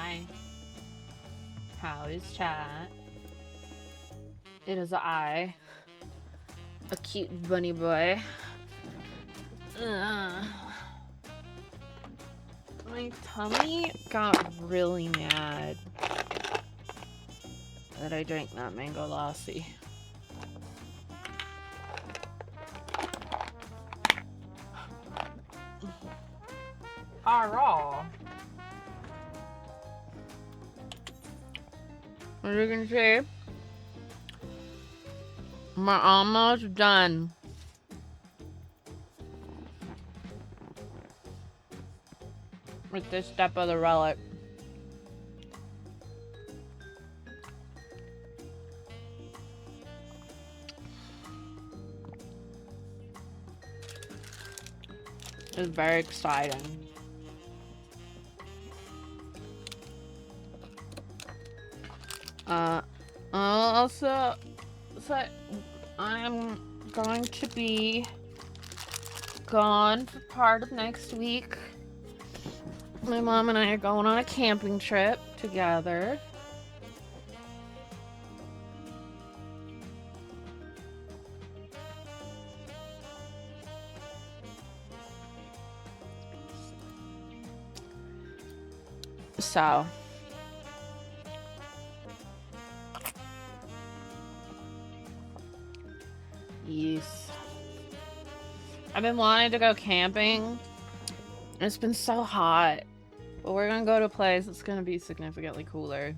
Hi. How is chat? It is I, a cute bunny boy. My tummy got really mad that I drank that mango lassi. Raw. As you can see, we're almost done. With this step of the relic. It's very exciting. Also, so I'm going to be gone for part of next week. My mom and I are going on a camping trip together. So, yes. I've been wanting to go camping. It's been so hot. But we're gonna go to a place that's gonna be significantly cooler.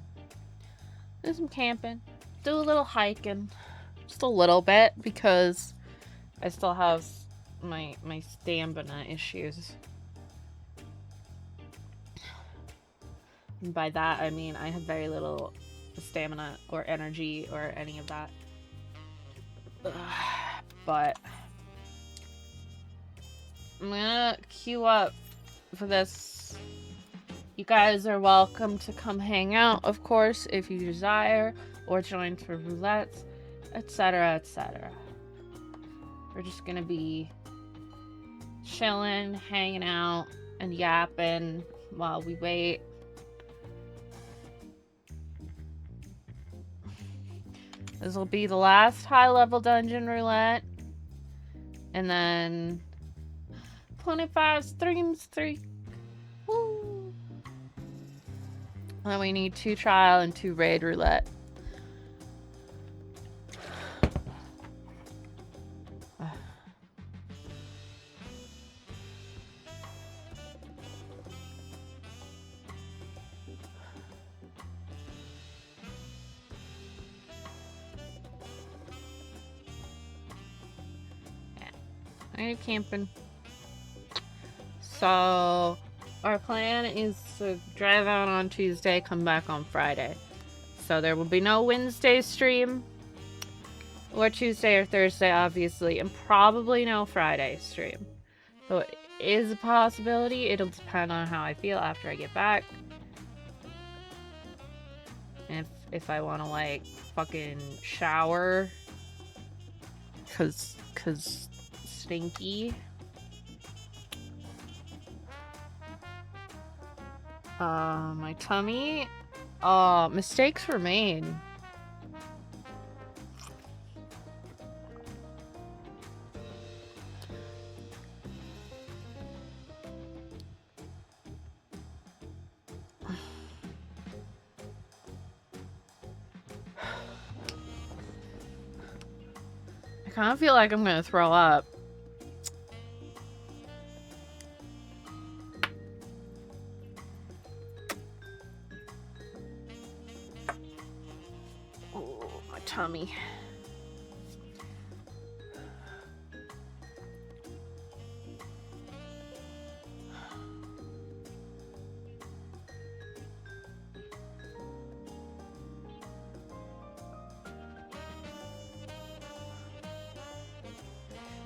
Do some camping. Do a little hiking. Just a little bit because I still have my stamina issues. And by that I mean I have very little stamina or energy or any of that. But I'm gonna queue up for this. You guys are welcome to come hang out, of course, if you desire, or join for roulettes, etc., etc. We're just gonna be chilling, hanging out, and yapping while we wait. This will be the last high-level dungeon roulette. And then 25 streams, 3. Woo! And then we need 2 trial and 2 raid roulette. I'm camping. So our plan is to drive out on Tuesday, come back on Friday. So there will be no Wednesday stream, or Tuesday or Thursday, obviously, and probably no Friday stream. So it is a possibility. It'll depend on how I feel after I get back. And if I want to, like, fucking shower. Cause stinky. My tummy. Mistakes were made. I kind of feel like I'm gonna throw up. Oh, my tummy.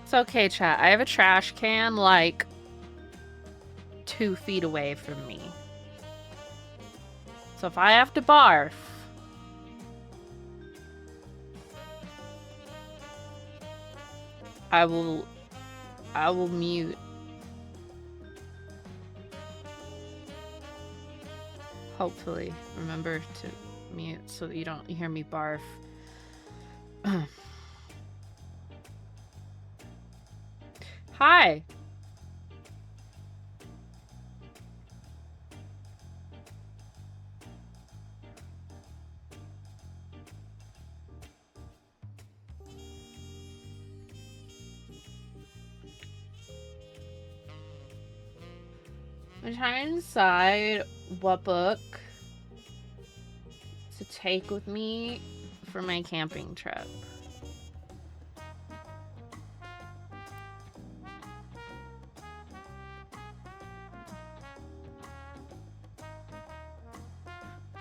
It's okay, chat. I have a trash can, like, 2 feet away from me. So if I have to barf, I will mute. hopefully remember to mute so that you don't hear me barf. Hi. I'm trying to decide what book to take with me for my camping trip.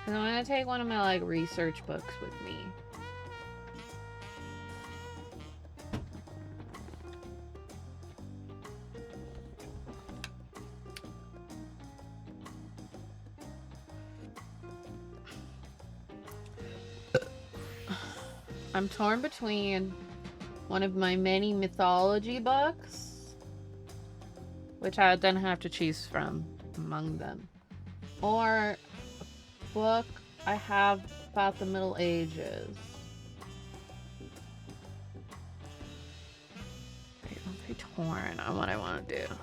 And I'm gonna take one of my like research books with me. I'm torn between one of my many mythology books, which I would then have to choose from among them, or a book I have about the Middle Ages. I'm very torn on what I want to do.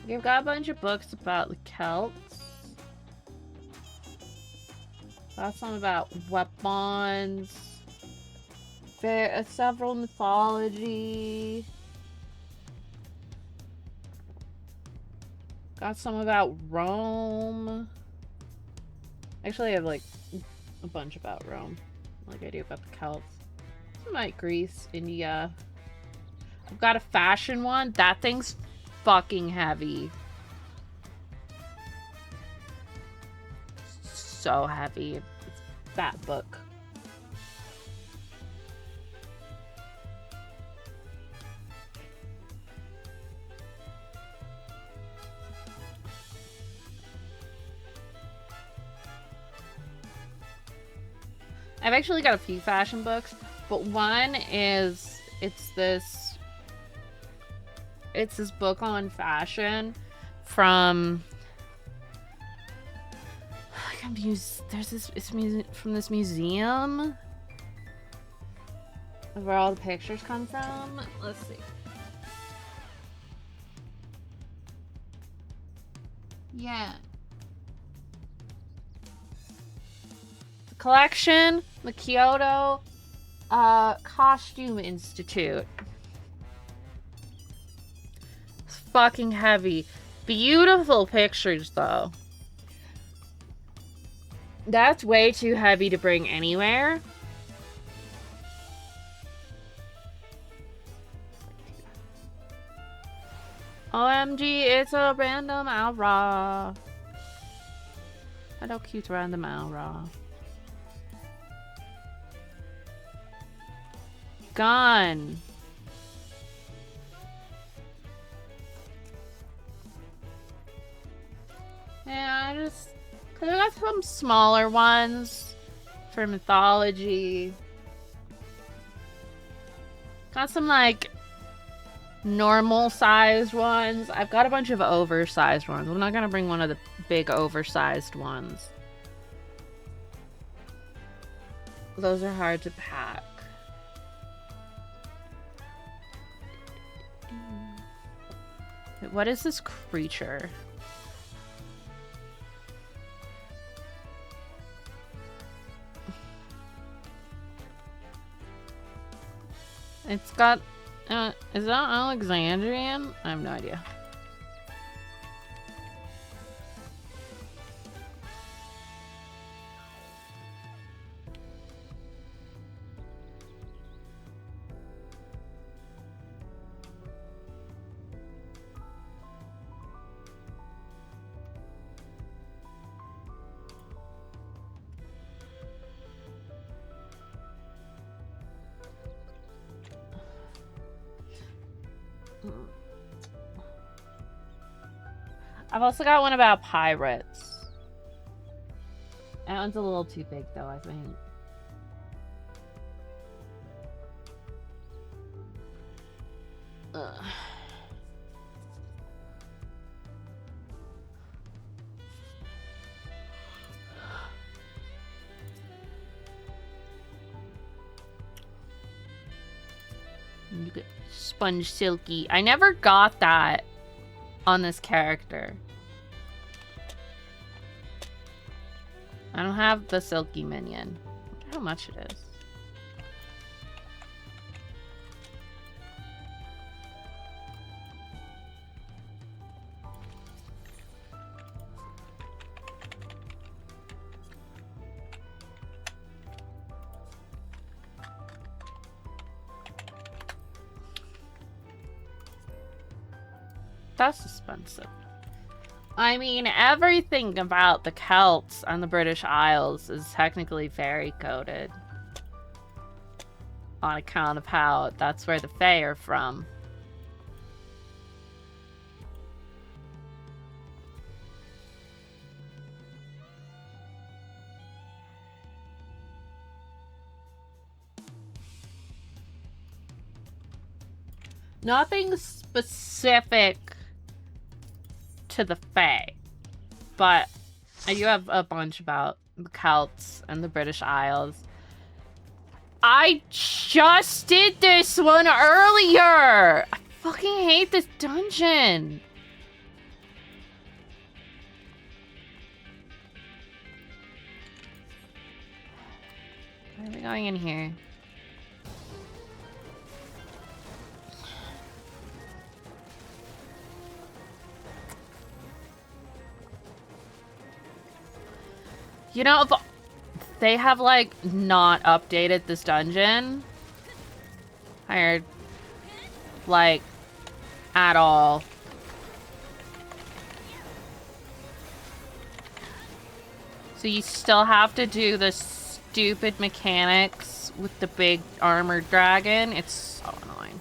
You've got a bunch of books about the Celts. Got some about weapons. There are several mythology. Got some about Rome. Actually, I have like a bunch about Rome. Like I do about the Celts. Some about Greece, India. I've got a fashion one. That thing's fucking heavy. So heavy. It's a fat book. I've actually got a few fashion books, but one is it's this book on fashion from it's from this museum where all the pictures come from. Let's see. Yeah. The collection, the Kyoto Costume Institute. It's fucking heavy. Beautiful pictures, though. That's way too heavy to bring anywhere. OMG, it's a random aura. Hello, cute random aura. Gun. Yeah, cause I got some smaller ones for mythology. Got some like normal sized ones. I've got a bunch of oversized ones. I'm not gonna bring one of the big oversized ones. Those are hard to pack. What is this creature? It's got, is that Alexandrian? I have no idea. I've also got one about pirates. That one's a little too big, though, I think. Ugh. You get Sponge Silky. I never got that on this character. I don't have the Silky minion. I wonder how much it is. That's expensive. I mean, everything about the Celts and the British Isles is technically fairy coded. On account of how that's where the Fae are from. Nothing specific to the Fae, but I do have a bunch about the Celts and the British Isles. I just did this one earlier! I fucking hate this dungeon! Where are we going in here? You know, if they have, like, not updated this dungeon, like, at all. So you still have to do the stupid mechanics with the big armored dragon. It's so annoying.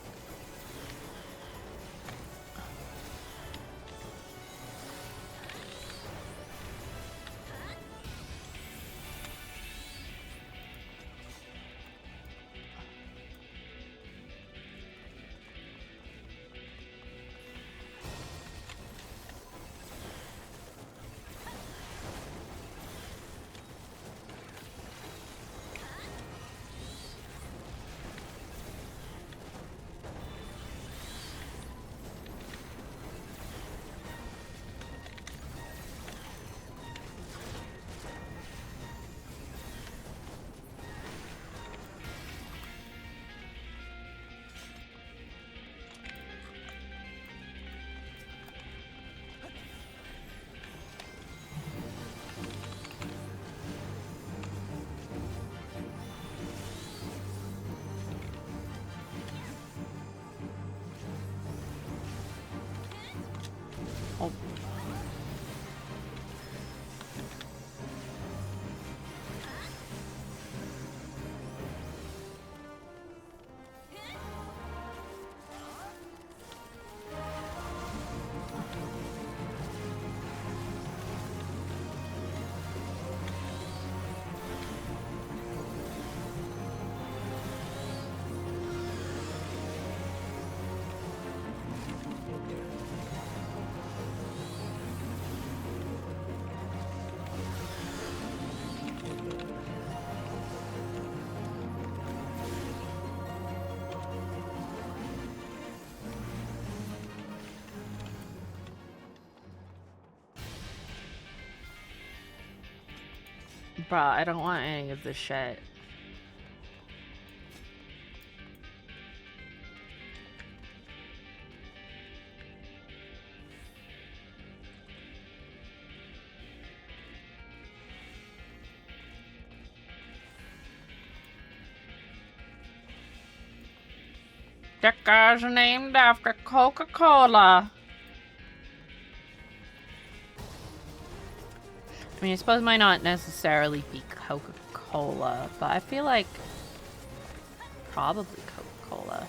Bruh, I don't want any of this shit. That guy's named after Coca-Cola. I mean, I suppose it might not necessarily be Coca-Cola, but I feel like probably Coca-Cola.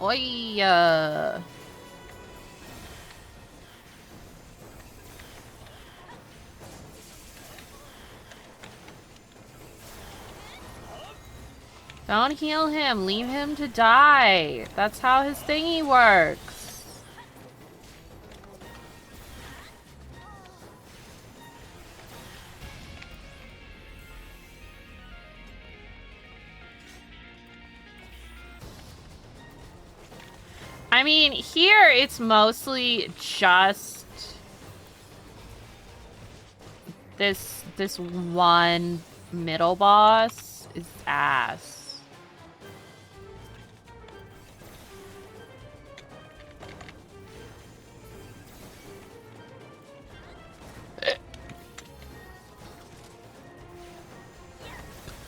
Oi! Don't heal him. Leave him to die. That's how his thingy works. I mean, here it's mostly just this one middle boss is ass.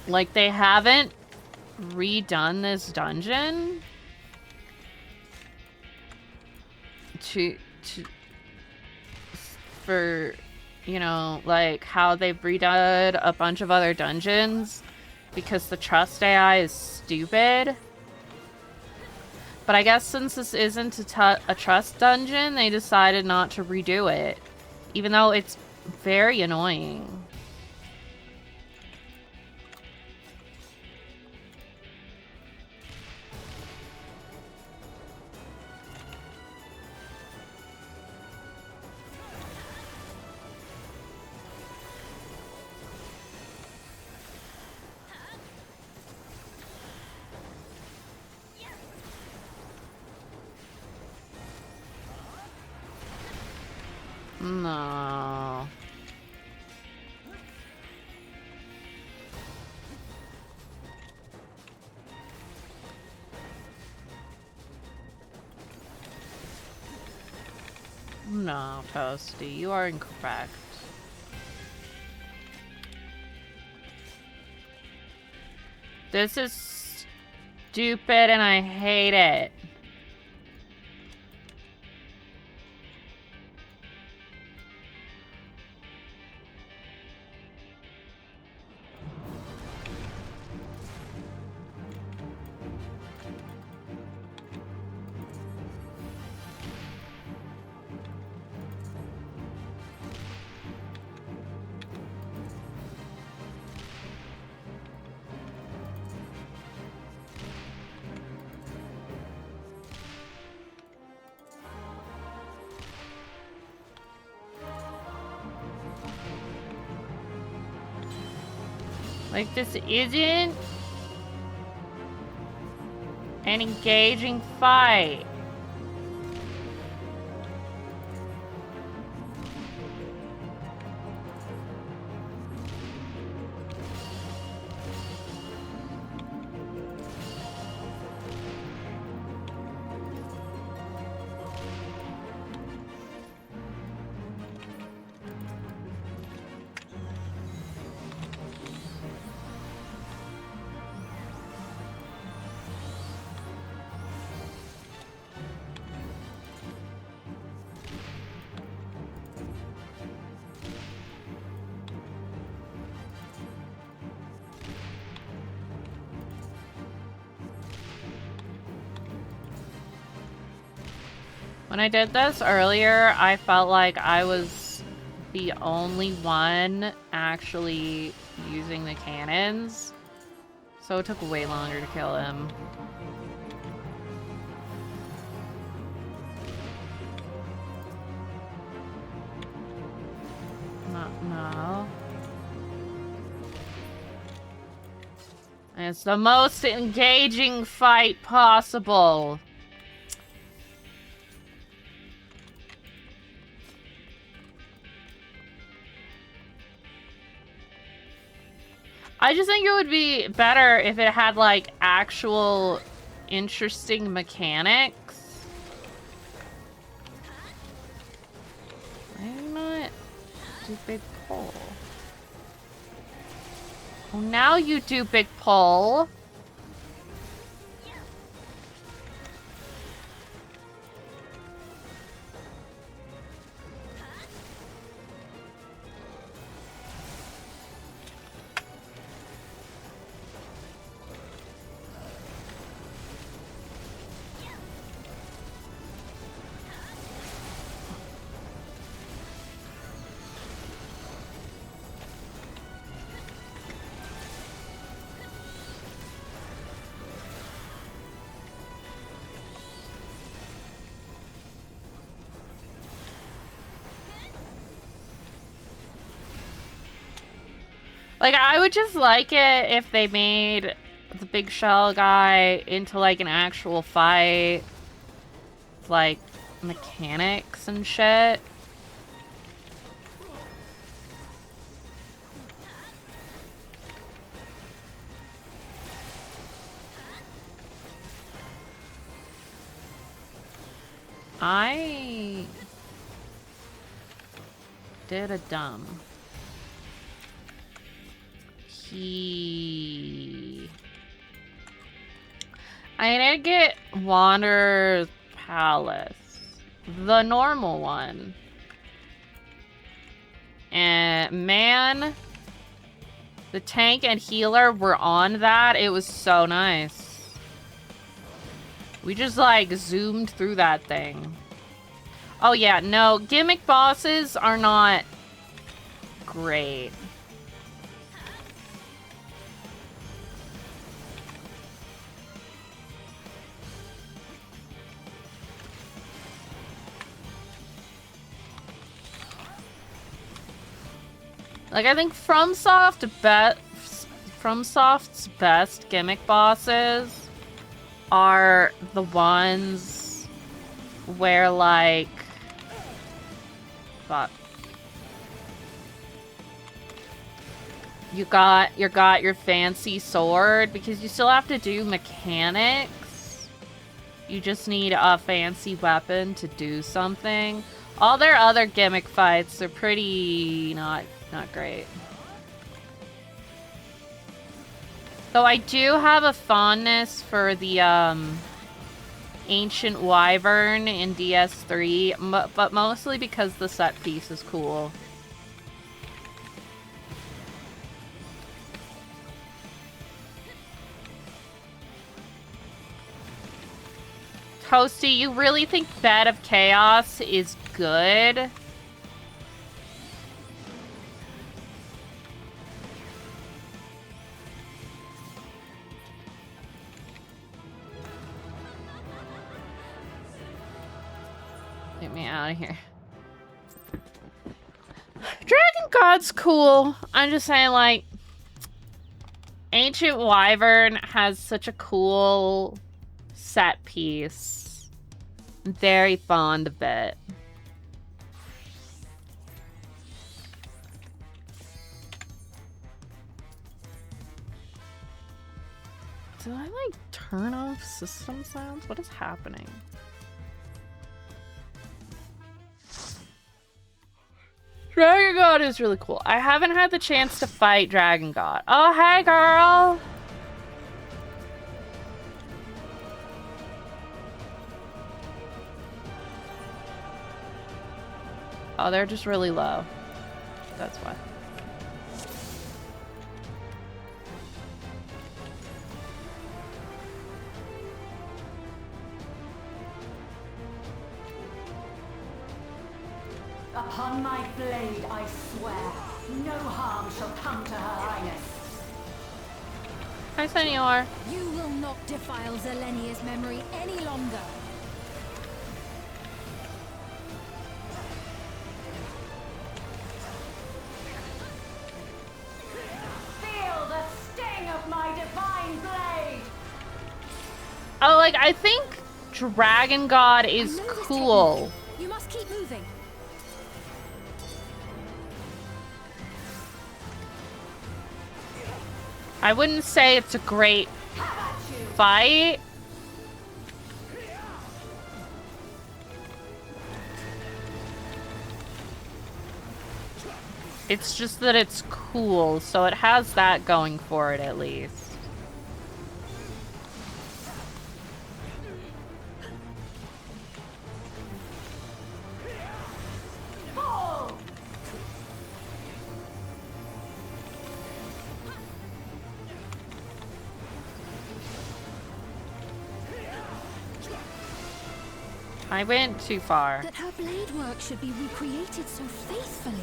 Like, they haven't redone this dungeon for, you know, like how they've redone a bunch of other dungeons because the trust AI is stupid. But I guess since this isn't a trust dungeon, they decided not to redo it, even though it's very annoying. No. No, Toasty, you are incorrect. This is stupid and I hate it. Like, this isn't an engaging fight. When I did this earlier, I felt like I was the only one actually using the cannons. So it took way longer to kill him. No. It's the most engaging fight possible. I just think it would be better if it had, like, actual interesting mechanics. Why not do big pull? Oh, now you do big pull. Like, I would just like it if they made the big shell guy into, like, an actual fight. Like, mechanics and shit. I did a dumb. I need to get Wanderer's Palace. The normal one. And man, the tank and healer were on that. It was so nice. We just like zoomed through that thing. Oh yeah, no, gimmick bosses are not great. Like, I think FromSoft's best gimmick bosses are the ones where, like... Fuck. You got your fancy sword, because you still have to do mechanics. You just need a fancy weapon to do something. All their other gimmick fights are pretty not great. Though I do have a fondness for the Ancient Wyvern in DS3, but mostly because the set piece is cool. Toasty, you really think Bed of Chaos is good? Get me out of here. Dragon God's cool. I'm just saying, like, Ancient Wyvern has such a cool set piece. I'm very fond of it. Did I, like, turn off system sounds? What is happening? Dragon God is really cool. I haven't had the chance to fight Dragon God. Oh, hey, girl! Oh, they're just really low. That's why. Upon my blade, I swear, no harm shall come to Her Highness. Hi, Senor. You will not defile Zelenia's memory any longer. Feel the sting of my divine blade! Oh, like, I think Dragon God is cool. You must keep moving. I wouldn't say it's a great fight. It's just that it's cool, so it has that going for it at least. I went too far. That her blade work should be recreated so faithfully.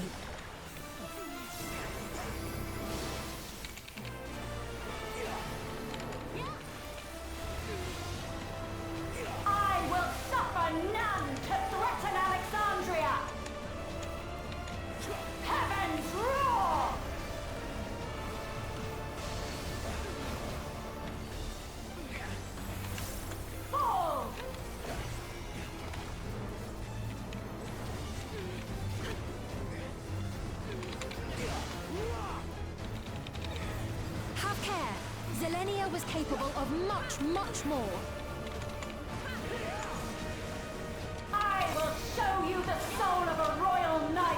I will suffer none to threaten Alexandria! Heavens roar! was capable of much, much more. I will show you the soul of a royal knight!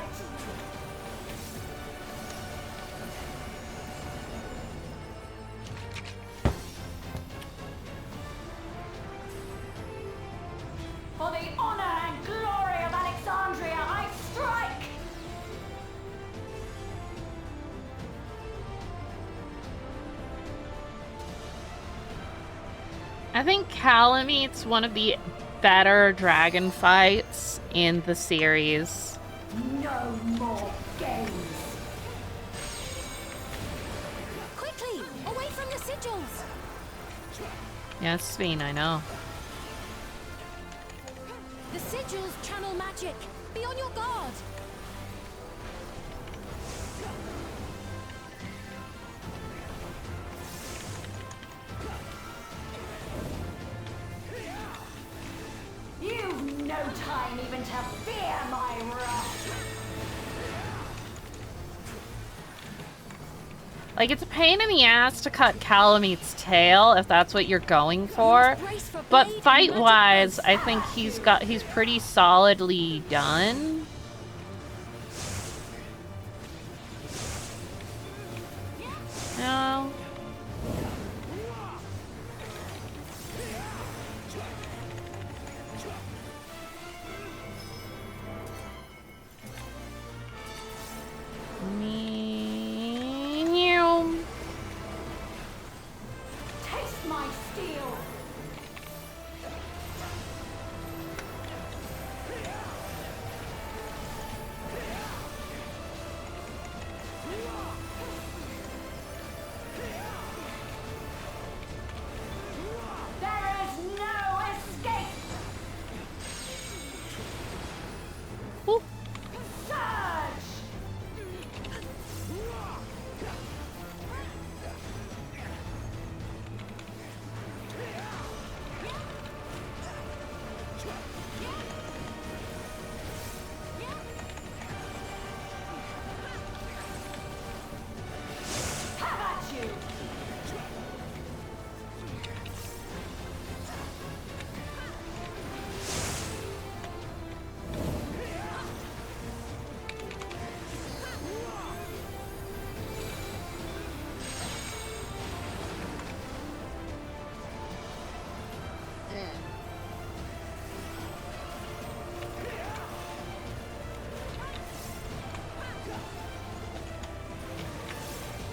For the honor and glory of Alexandria, I strike! I think Calamete's one of the better dragon fights in the series. No more games! Quickly, away from the sigils! Yeah, Sveen, I know. The sigils channel magic. Be on your guard. You've no time even to fear my wrath! Like, it's a pain in the ass to cut Calamete's tail if that's what you're going for. But fight-wise, I think he's pretty solidly done. No. Taste my steel! There is no escape! Whoop. Surge! How about you?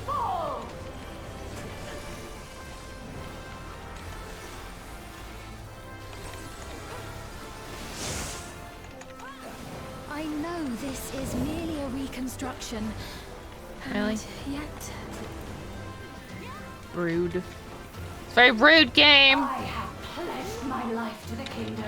Fall! I know this is merely a reconstruction. Really? And yet, Rude. It's a very rude game. I have pledged my life to the kingdom.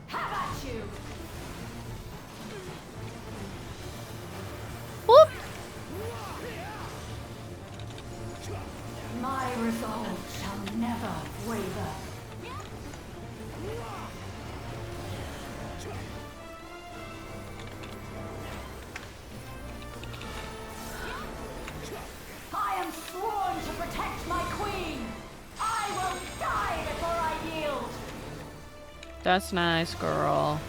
How about you? Whoop. My resolve shall never waver. I am sworn to protect my queen. I will die before I yield. That's nice, girl.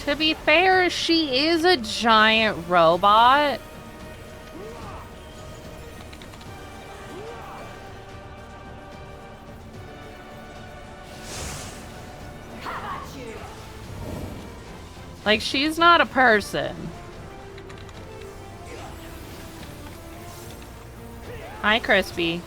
To be fair, she is a giant robot. How about you? Like, she's not a person. Hi, Crispy.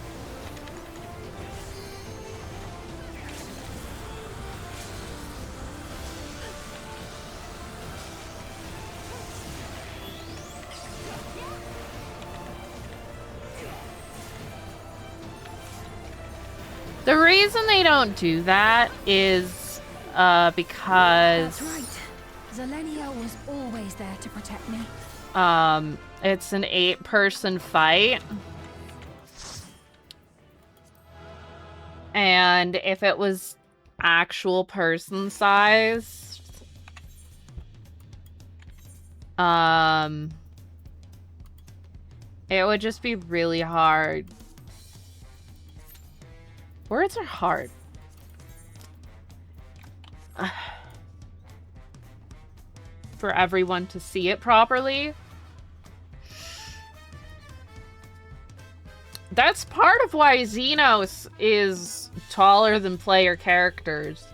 The reason they don't do that is because That's right. Zelenia was always there to protect me. it's an 8-person fight. And if it was actual person size, it would just be really hard. Words are hard. For everyone to see it properly. That's part of why Xenos is taller than player characters.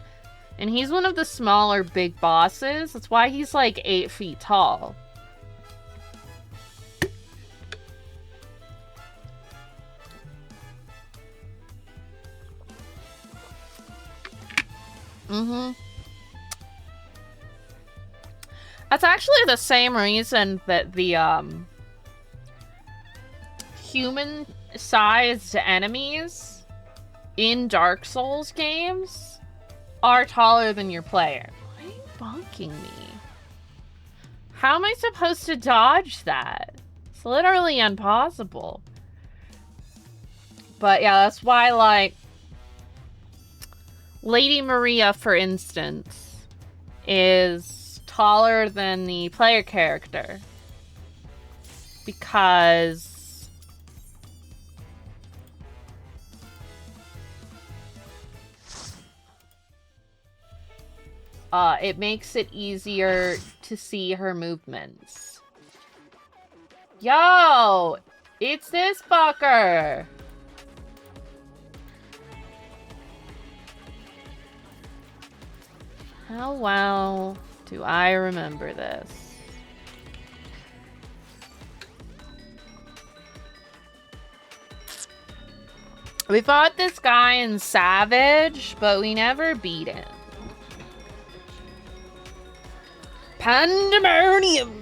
And he's one of the smaller big bosses. That's why he's like 8 feet tall. That's actually the same reason that the human-sized enemies in Dark Souls games are taller than your player. Why are you bonking me? How am I supposed to dodge that? It's literally impossible. But yeah, that's why, like, Lady Maria, for instance, is taller than the player character. Because it makes it easier to see her movements. Yo! It's this fucker! How well do I remember this? We fought this guy in Savage, but we never beat him. Pandemonium!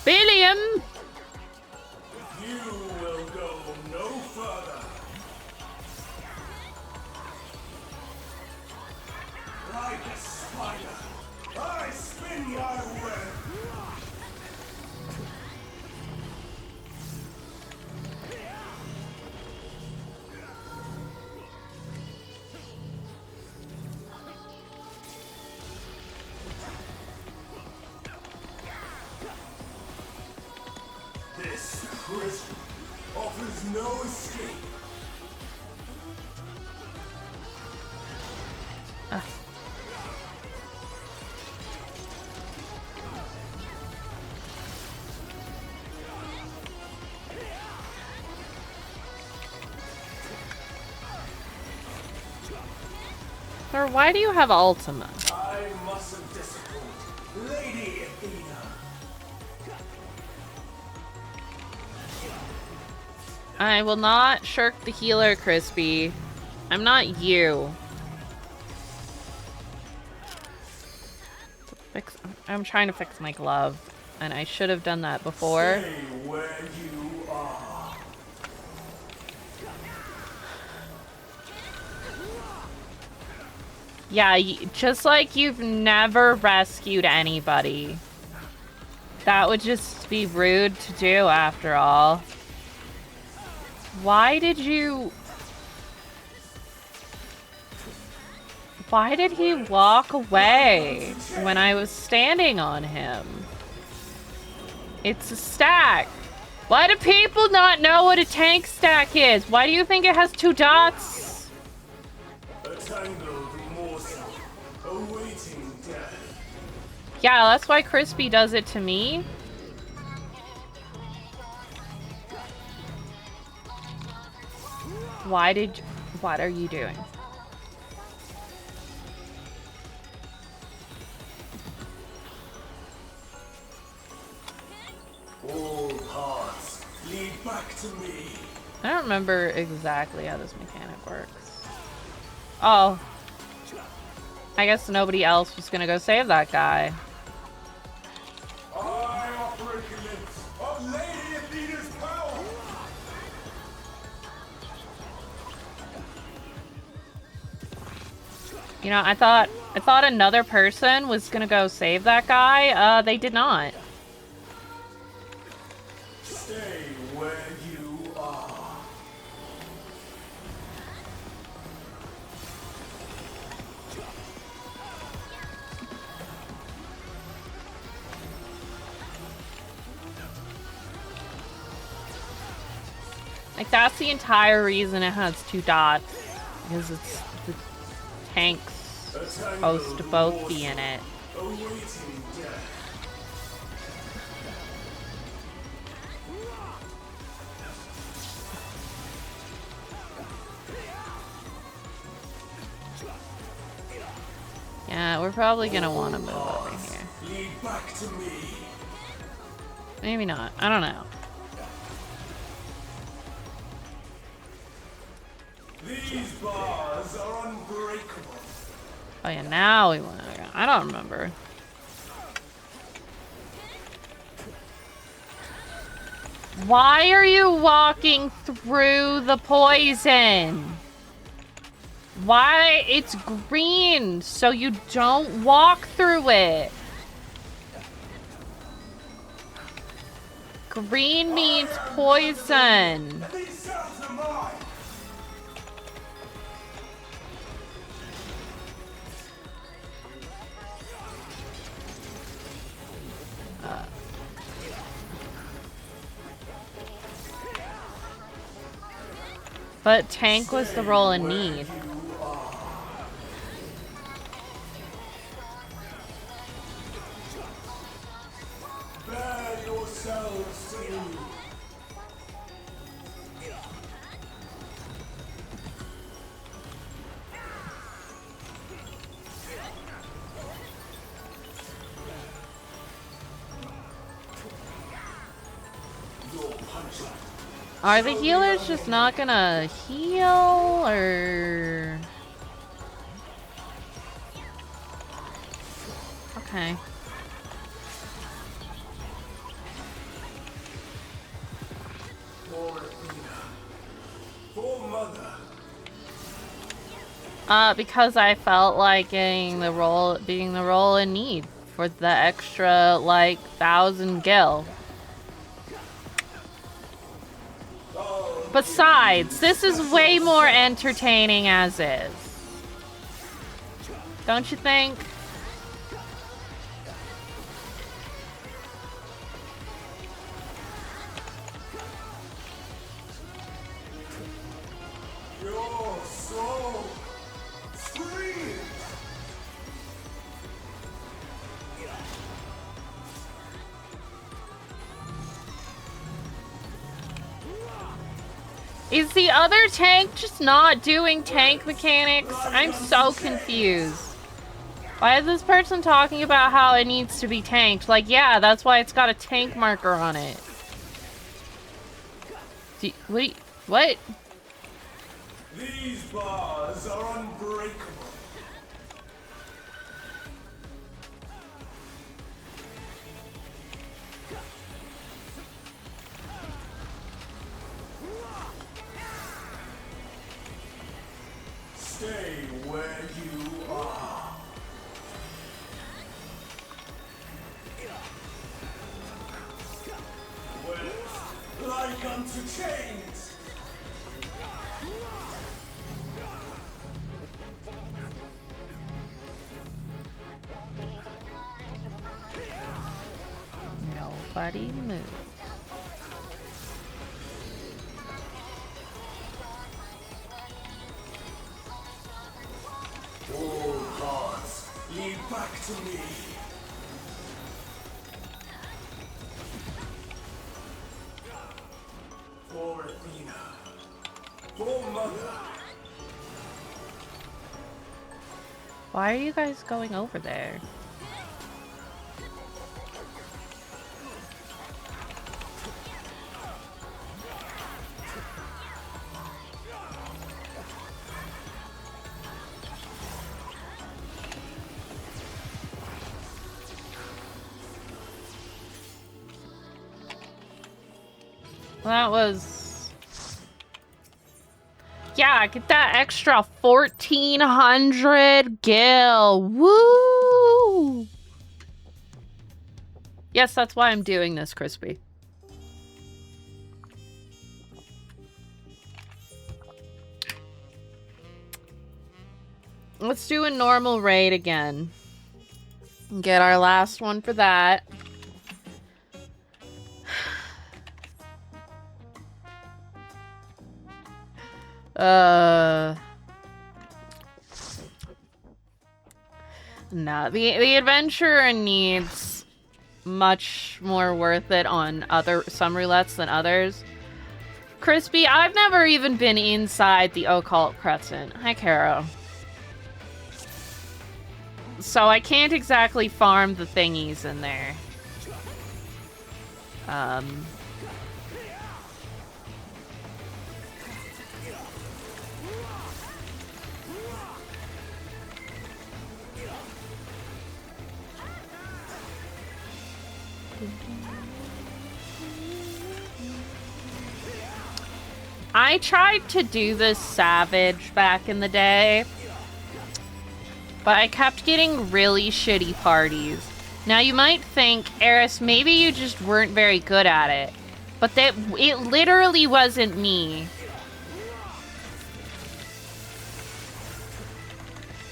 Billiam! You will go no further. Like a spider, I spin your web. This prison offers no escape. Or why do you have Ultima? I mustn't disappoint, Lady Athena. I will not shirk the healer, Crispy. I'm not you. I'm trying to fix my glove, and I should have done that before. Stay where you are. Yeah, just like you've never rescued anybody. That would just be rude to do, after all. Why did you... Why did he walk away when I was standing on him? It's a stack. Why do people not know what a tank stack is? Why do you think it has 2 dots? A tangled morsel, awaiting death. Yeah, that's why Crispy does it to me. What are you doing? All paths lead back to me. I don't remember exactly how this mechanic works. Oh. I guess nobody else was gonna go save that guy. I operate the lips of Lady Athena's power. You know, I thought another person was gonna go save that guy. They did not. Stay where you are. Like, that's the entire reason it has 2 dots. Because it's the tank's supposed to both be in it. Awaiting death. Yeah, we're probably gonna want to move over here. Lead back to me. Maybe not. I don't know. These bars are unbreakable. Oh yeah, now we want to go. I don't remember. Why are you walking through the poison? Why? It's green, so you don't walk through it. Green means poison. These sounds are mine. But tank was the role in need. Bear yourselves to me. Your punishment. Are the healers just not gonna heal, or... Okay. For Athena. For Mother. Because I felt like being the role in need for the extra, like, 1,000 gil. Besides, this is way more entertaining as is. Don't you think? Your soul screams. Is the other tank just not doing tank mechanics? I'm so confused. Why is this person talking about how it needs to be tanked? Like, yeah, that's why it's got a tank marker on it. What? These bars are unbreakable. Stay where you are. Well, like unto chains. Nobody move. All paths lead back to me. For Athena. For mother. Why are you guys going over there? That was... Yeah, get that extra 1,400 gil. Woo! Yes, that's why I'm doing this, Crispy. Let's do a normal raid again. Get our last one for that. No, the adventurer needs much more worth it on some roulettes than others. Crispy, I've never even been inside the Occult Crescent. Hi, Caro. So I can't exactly farm the thingies in there. I tried to do this Savage back in the day, but I kept getting really shitty parties. Now you might think, Eris, maybe you just weren't very good at it, but it literally wasn't me.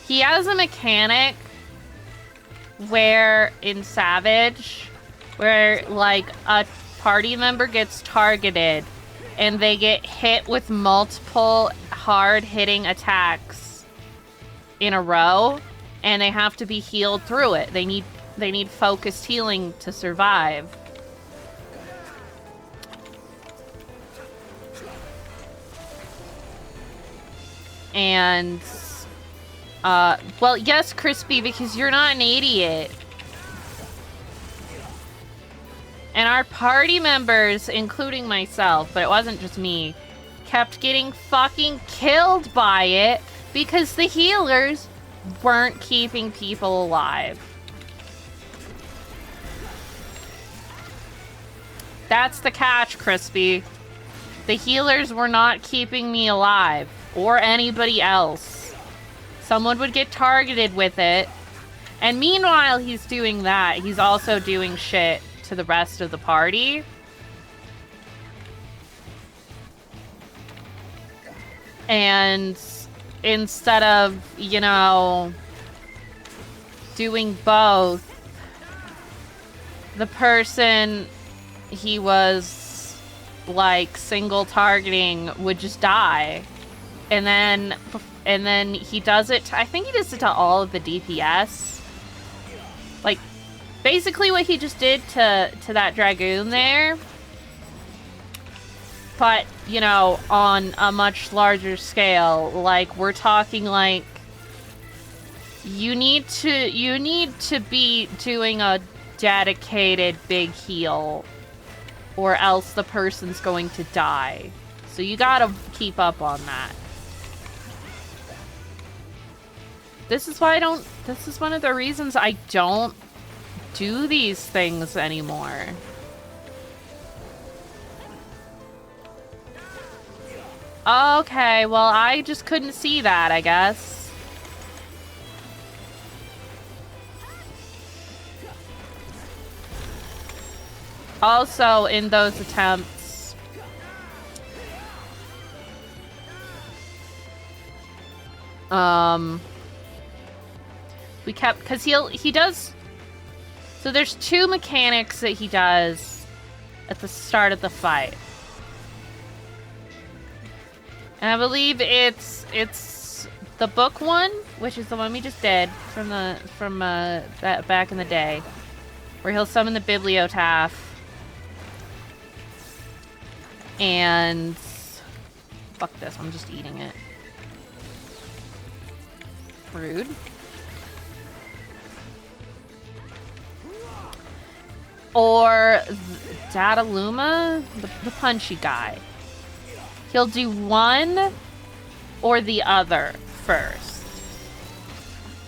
He has a mechanic where, in Savage, where, like, a party member gets targeted and they get hit with multiple hard-hitting attacks in a row, and they have to be healed through it. They need focused healing to survive. And, well, yes, Crispy, because you're not an idiot. And our party members, including myself, but it wasn't just me, kept getting fucking killed by it because the healers weren't keeping people alive. That's the catch, Crispy. The healers were not keeping me alive, or anybody else. Someone would get targeted with it, and meanwhile he's doing that, he's also doing shit to the rest of the party. And instead of, you know, doing both, the person he was, like, single targeting would just die. And then he does it to, I think he does it to all of the DPS. Like, basically what he just did to that Dragoon there, but, you know, on a much larger scale. Like, we're talking, like, you need to be doing a dedicated big heal, or else the person's going to die. So you gotta keep up on that. This is one of the reasons I don't do these things anymore. Okay, well, I just couldn't see that, I guess. Also, in those attempts, we kept, because he does. So there's two mechanics that he does at the start of the fight. And I believe it's the book one, which is the one we just did from that back in the day, where he'll summon the bibliotaph. And Fuck this, I'm just eating it. Rude. Or Dataluma, the punchy guy. He'll do one or the other first.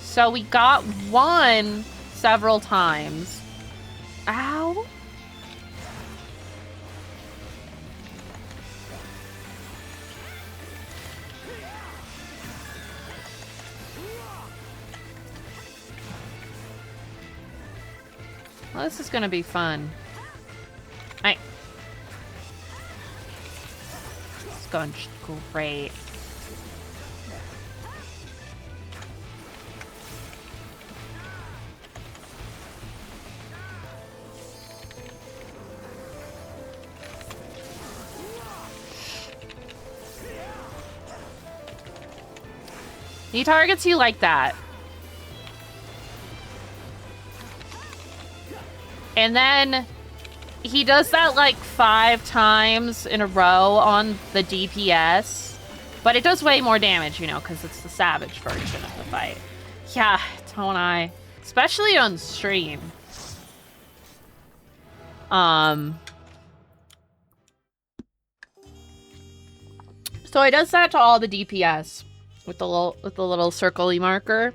So we got one several times. Ow. Well, this is gonna be fun. It's going great. He targets you like that. And then he does that like 5 times in a row on the DPS. But it does way more damage, you know, because it's the savage version of the fight. Yeah, don't I? Especially on stream. So he does that to all the DPS with the little circle-y marker.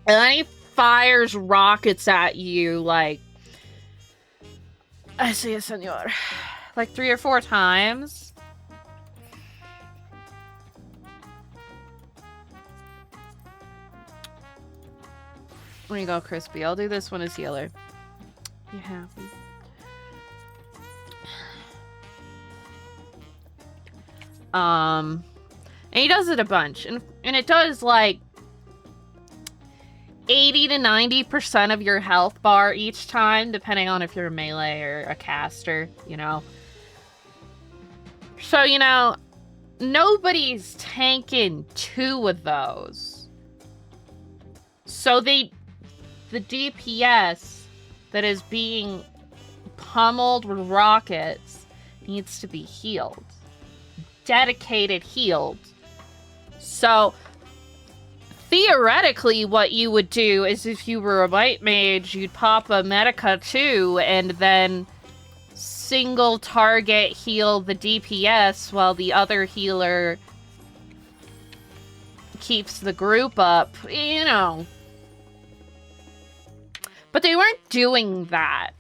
And then he fires rockets at you like, I see it, senor, like 3 or 4 times. There you go, Crispy. I'll do this one as healer. Be happy. And he does it a bunch, and it does like 80 to 90% of your health bar each time, depending on if you're a melee or a caster, you know. So, you know, nobody's tanking 2 of those. So the DPS that is being pummeled with rockets needs to be healed. Dedicated healed. So theoretically, what you would do is if you were a white mage, you'd pop a Medica too, and then single target heal the DPS while the other healer keeps the group up, you know. But they weren't doing that.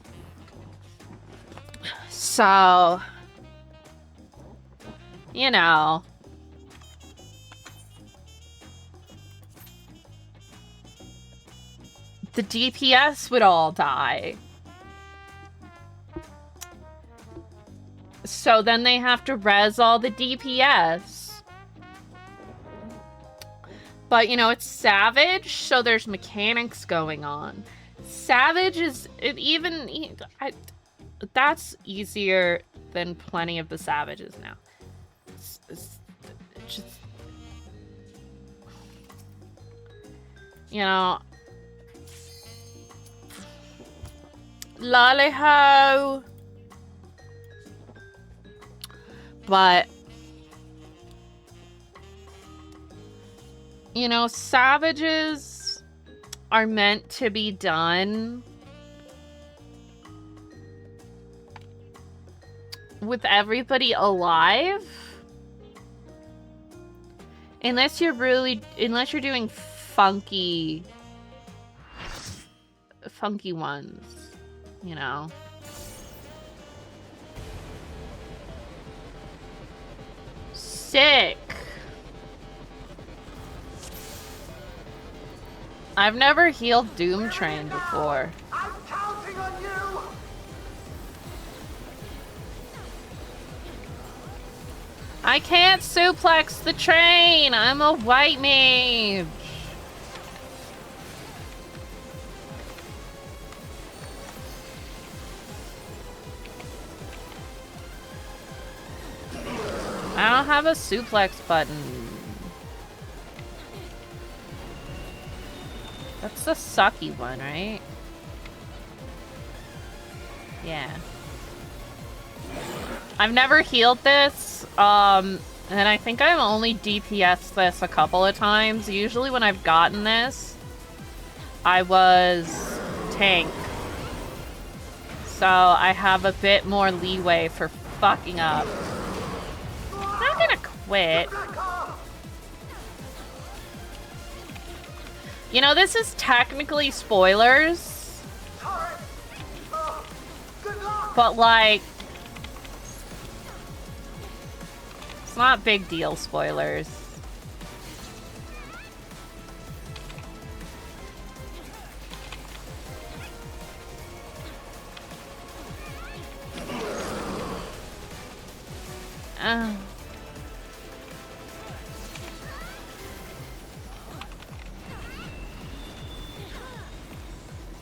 So, you know. The DPS would all die. So then they have to res all the DPS. But, you know, it's Savage, so there's mechanics going on. Savage is that's easier than plenty of the Savages now. It's just, you know, lolly-ho. But, you know, Savages are meant to be done with everybody alive. Unless you're doing funky ones, you know. Sick. I've never healed Doom Train before. I'm counting on you! I can't suplex the train! I'm a white mage! I don't have a suplex button. That's the sucky one, right? Yeah. I've never healed this, and I think I've only DPS'd this a couple of times. Usually when I've gotten this, I was tank. So I have a bit more leeway for fucking up. I'm not gonna quit. You know, this is technically spoilers. But like, it's not big deal spoilers.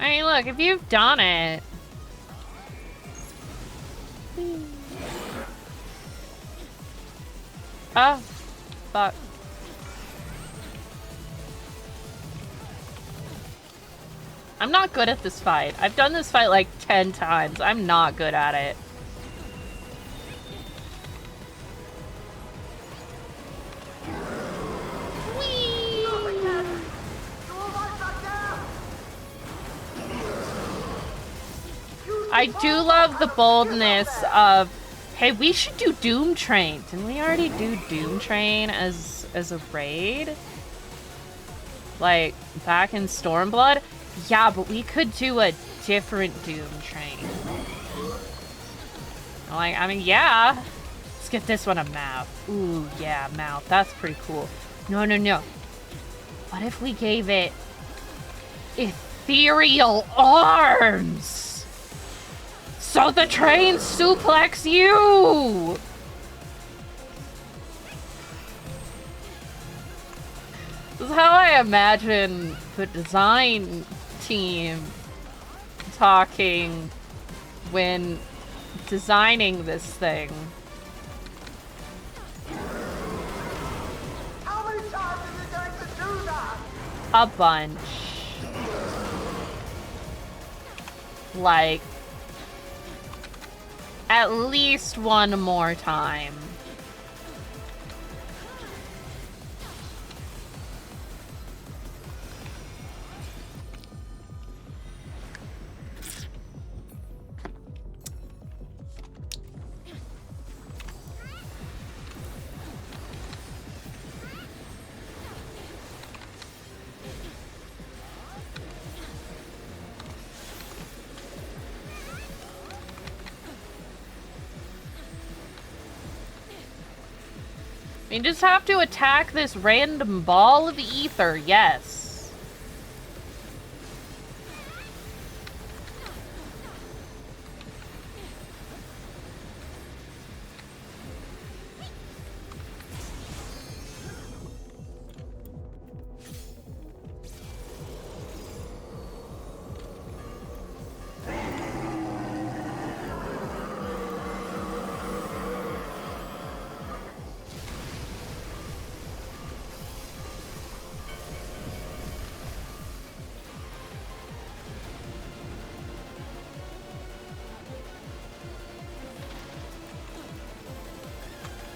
I mean, look, if you've done it. Oh, fuck. I'm not good at this fight. I've done this fight like 10 times. I'm not good at it. I do love the boldness of, hey, we should do Doom Train. Didn't we already do Doom Train as a raid? Like, back in Stormblood? Yeah, but we could do a different Doom Train. Like, I mean, yeah. Let's get this one a mouth. Ooh, yeah, mouth. That's pretty cool. No, no, no. What if we gave it ethereal arms? So the train suplex you! This is how I imagine the design team talking when designing this thing. How many times are you going to do that? A bunch. Like, at least one more time. You just have to attack this random ball of ether, yes.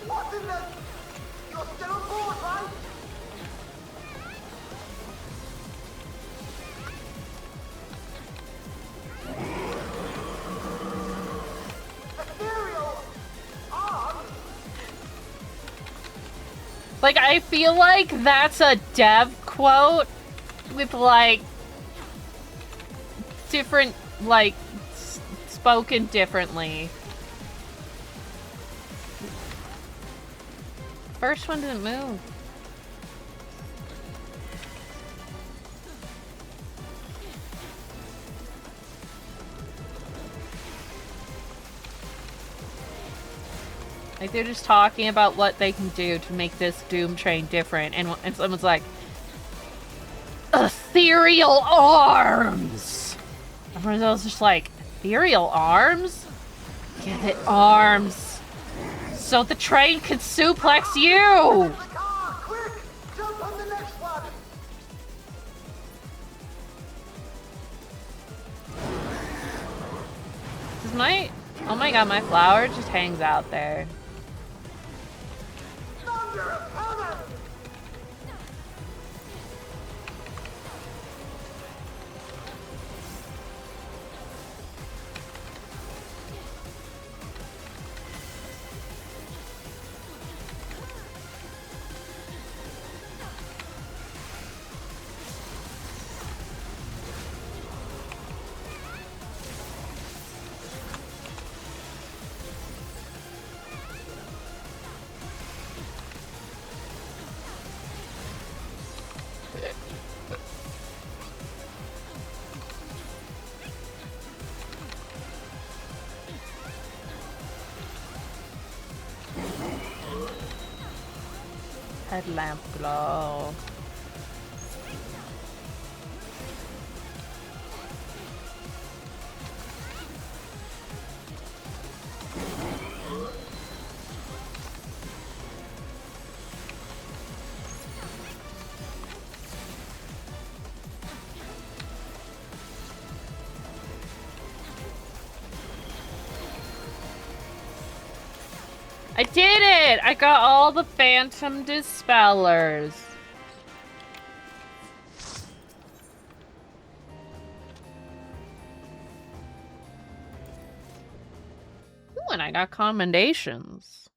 What in the... You're still on board, right? Ethereal arms? Like, I feel like that's a dev quote with, like, different, like, spoken differently. First one didn't move. Like, they're just talking about what they can do to make this Doom Train different, and someone's like, ethereal arms! Everyone else is just like, ethereal arms? Give it arms, so the train can suplex you! The car! Quick! Jump on the next one! Does my Oh my god, my flower just hangs out there. Thunder of heaven! Headlamp glow. I did it! I got all the phantom dispellers. Ooh, and I got commendations.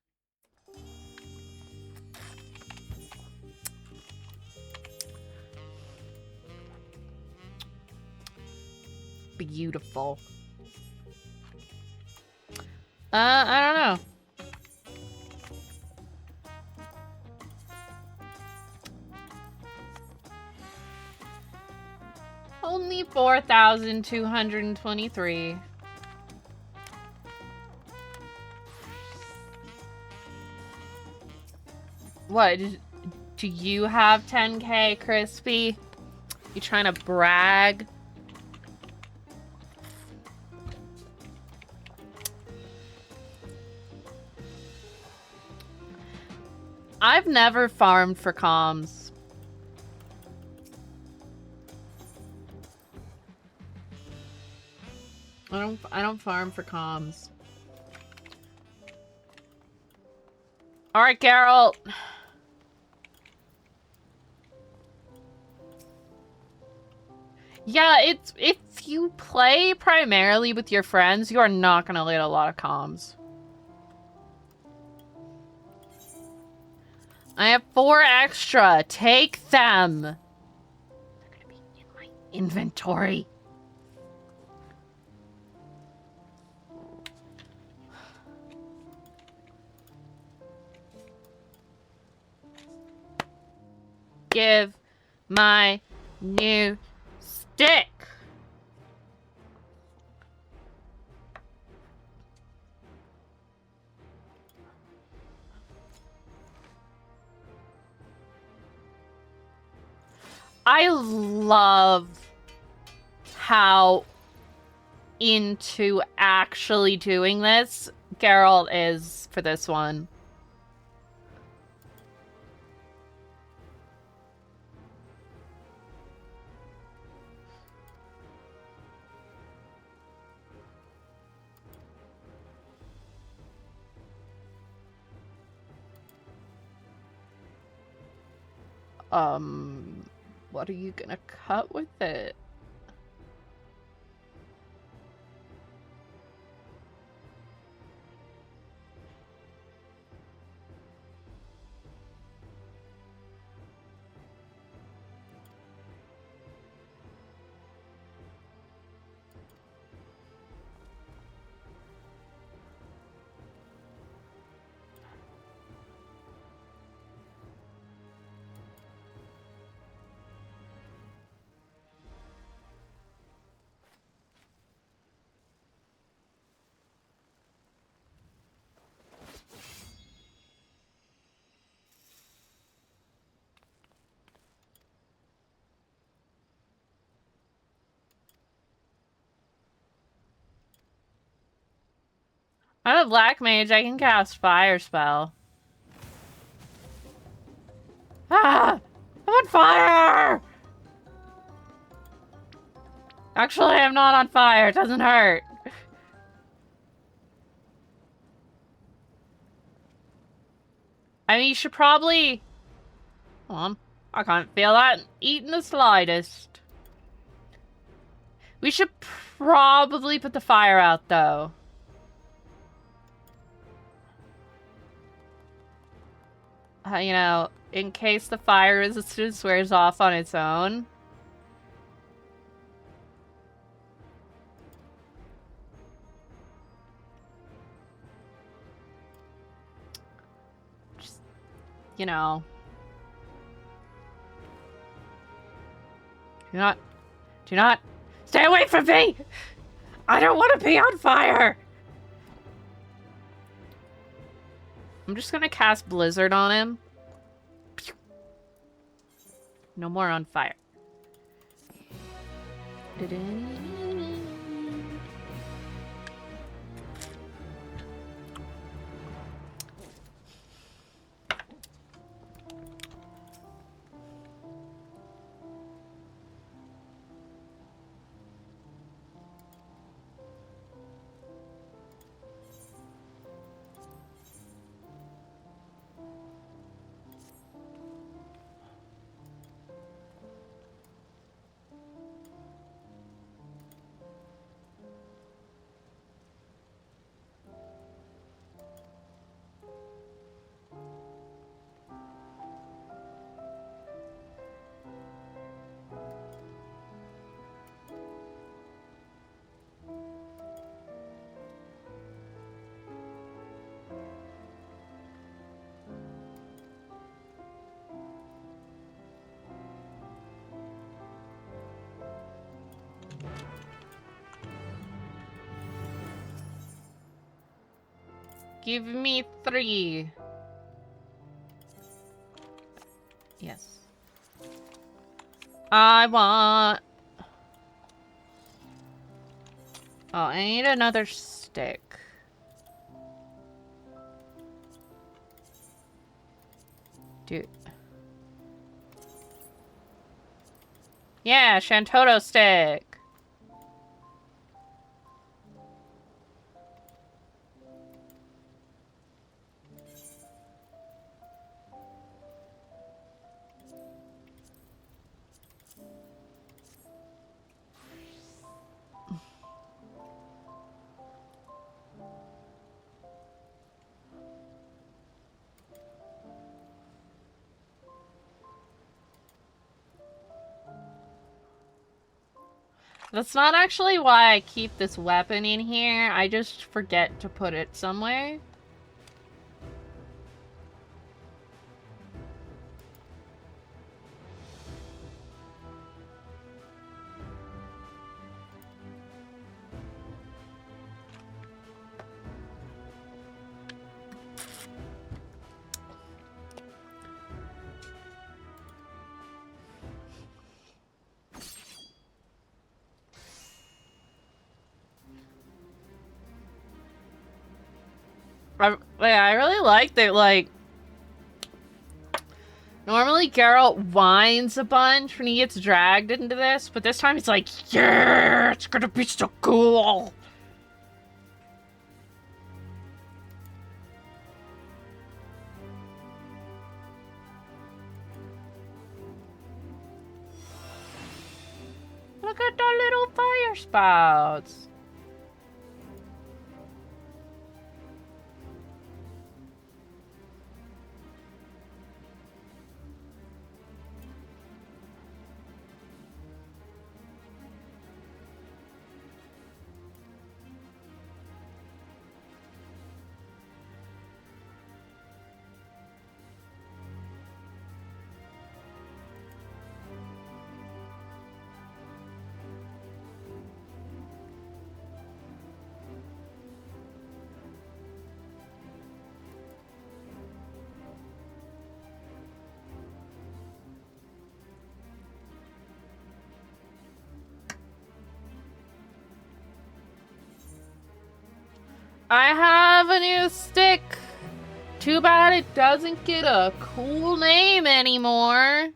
Beautiful. I don't know. Only 4,223. What? Do you have 10K, Crispy? You trying to brag? I've never farmed for comms. I don't farm for comms. All right, Geralt. Yeah, it's if you play primarily with your friends, you are not gonna get a lot of comms. I have 4 extra. Take them. They're gonna be in my inventory. Give my new stick. I love how into actually doing this Geralt is for this one. What are you gonna cut with it? I'm a black mage, I can cast fire spell. Ah! I'm on fire! Actually, I'm not on fire. It doesn't hurt. I mean, you should probably... Hold on. I can't feel that eating the slightest. We should probably put the fire out, though. You know, in case the fire resistance wears off on its own. Just, you know. Do not stay away from me! I don't want to be on fire! I'm just gonna cast Blizzard on him. No more on fire. Give me 3. Yes. I want... Oh, I need another stick. Dude. Yeah, Shantoto stick. That's not actually why I keep this weapon in here. I just forget to put it somewhere. I really like that, like... Normally Geralt whines a bunch when he gets dragged into this, but this time he's like, yeah, it's gonna be so cool! Look at the little fire spouts! I have a new stick! Too bad it doesn't get a cool name anymore.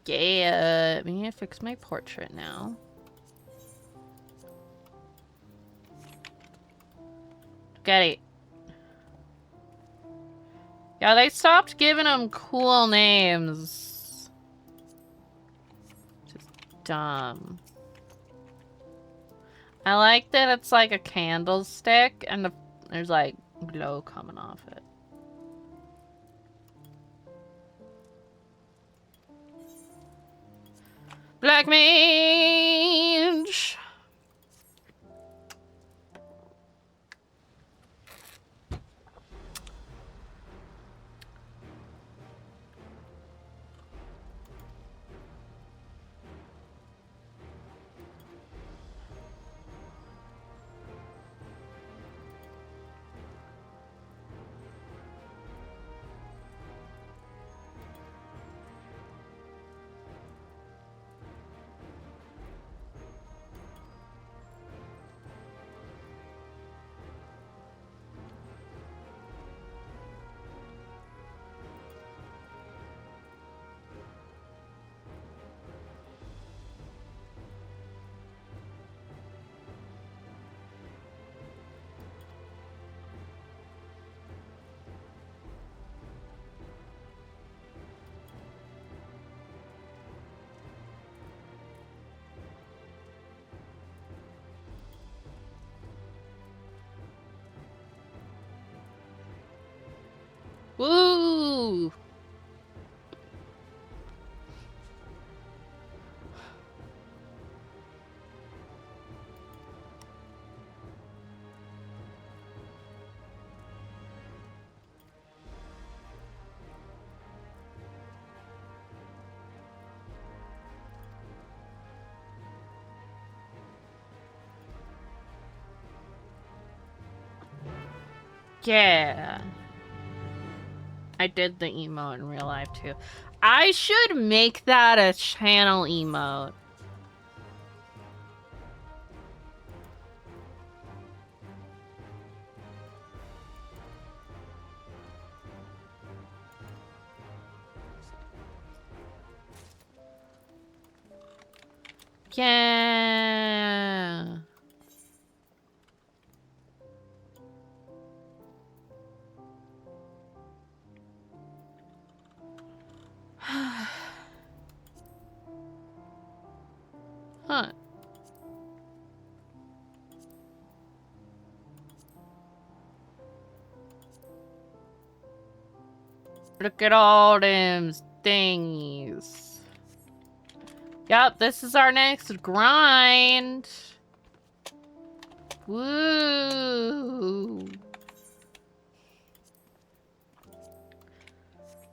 Yeah, I need to fix my portrait now. Get it. Yeah, they stopped giving them cool names. Just dumb. I like that it's like a candlestick and there's like glow coming off it. Black Mage! Woo! Yeah. I did the emote in real life too. I should make that a channel emote. Yeah. Huh. Look at all them thingies. Yup, this is our next grind. Woo.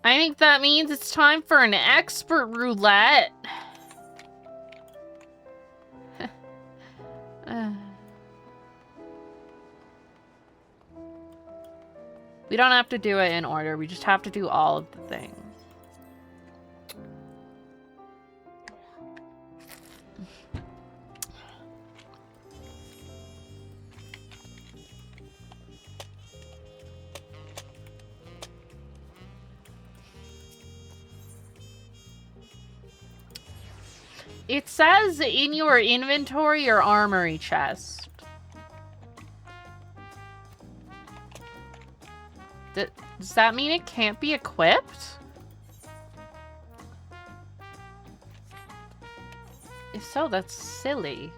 I think that means it's time for an expert roulette. We don't have to do it in order. We just have to do all of the things. It says in your inventory or armory chest. Does that mean it can't be equipped? If so, that's silly.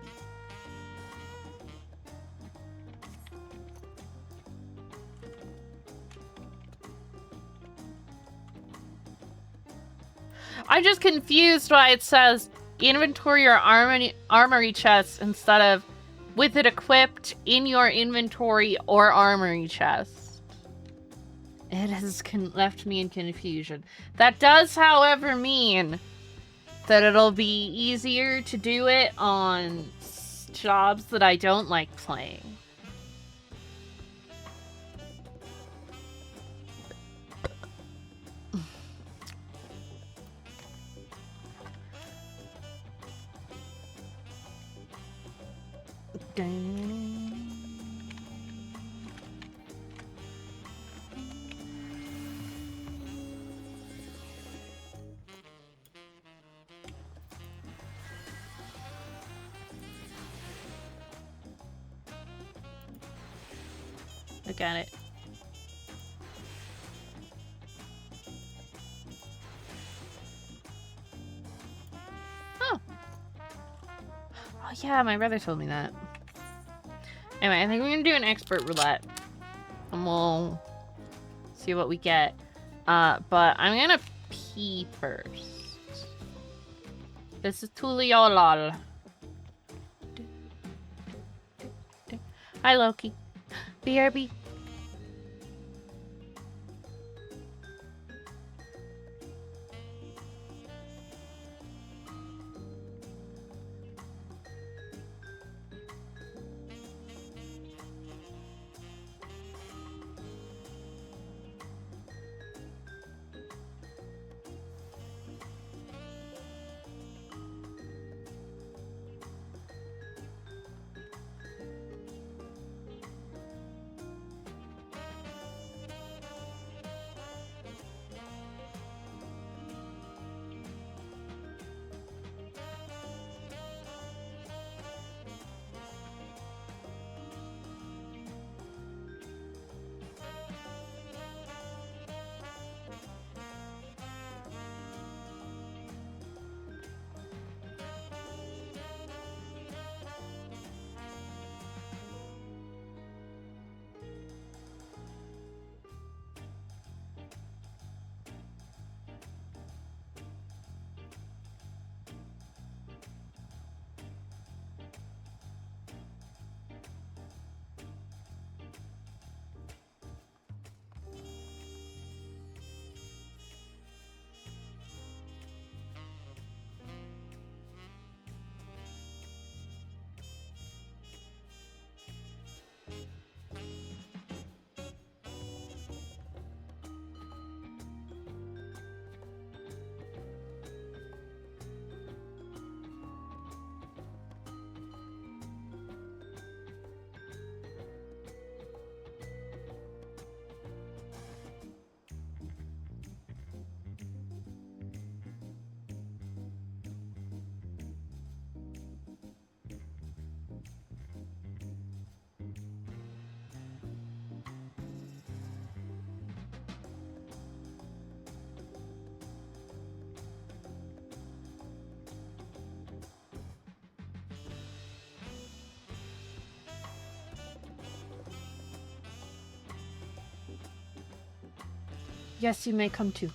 I'm just confused why it says inventory or armory chest instead of with it equipped in your inventory or armory chest. It has left me in confusion. That does, however, mean that it'll be easier to do it on jobs that I don't like playing. Look at it. Oh. Oh yeah, my brother told me that. Anyway, I think we're gonna do an expert roulette. And we'll see what we get. But I'm gonna pee first. This is Tuliolol. Hi, Loki. BRB. Yes, you may come too.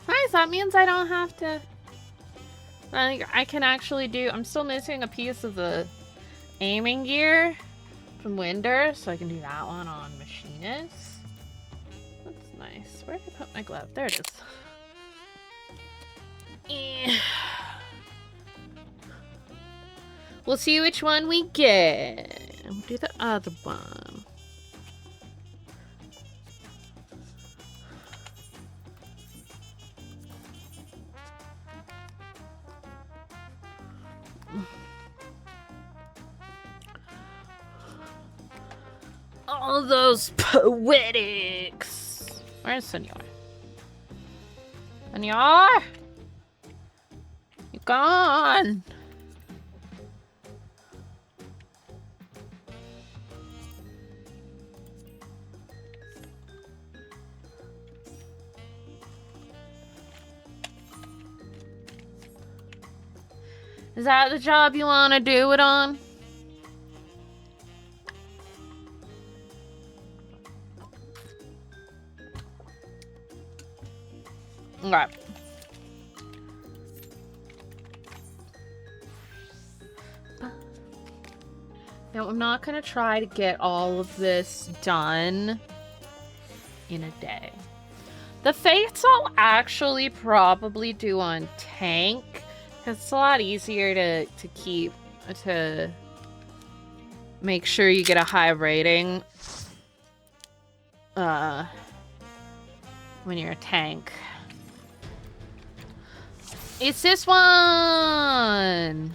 Nice, that means I don't have to... I can actually do... I'm still missing a piece of the aiming gear from Winder, so I can do that one on Machinist. That's nice. Where did I put my glove? There it is. We'll see which one we get. We'll do the other one. All those poetics. Where's Senor? Senor? You gone? Is that the job you want to do it on? Okay. Now, I'm not going to try to get all of this done in a day. The fates I'll actually probably do on tank. Because it's a lot easier to keep, to make sure you get a high rating when you're a tank. It's this one!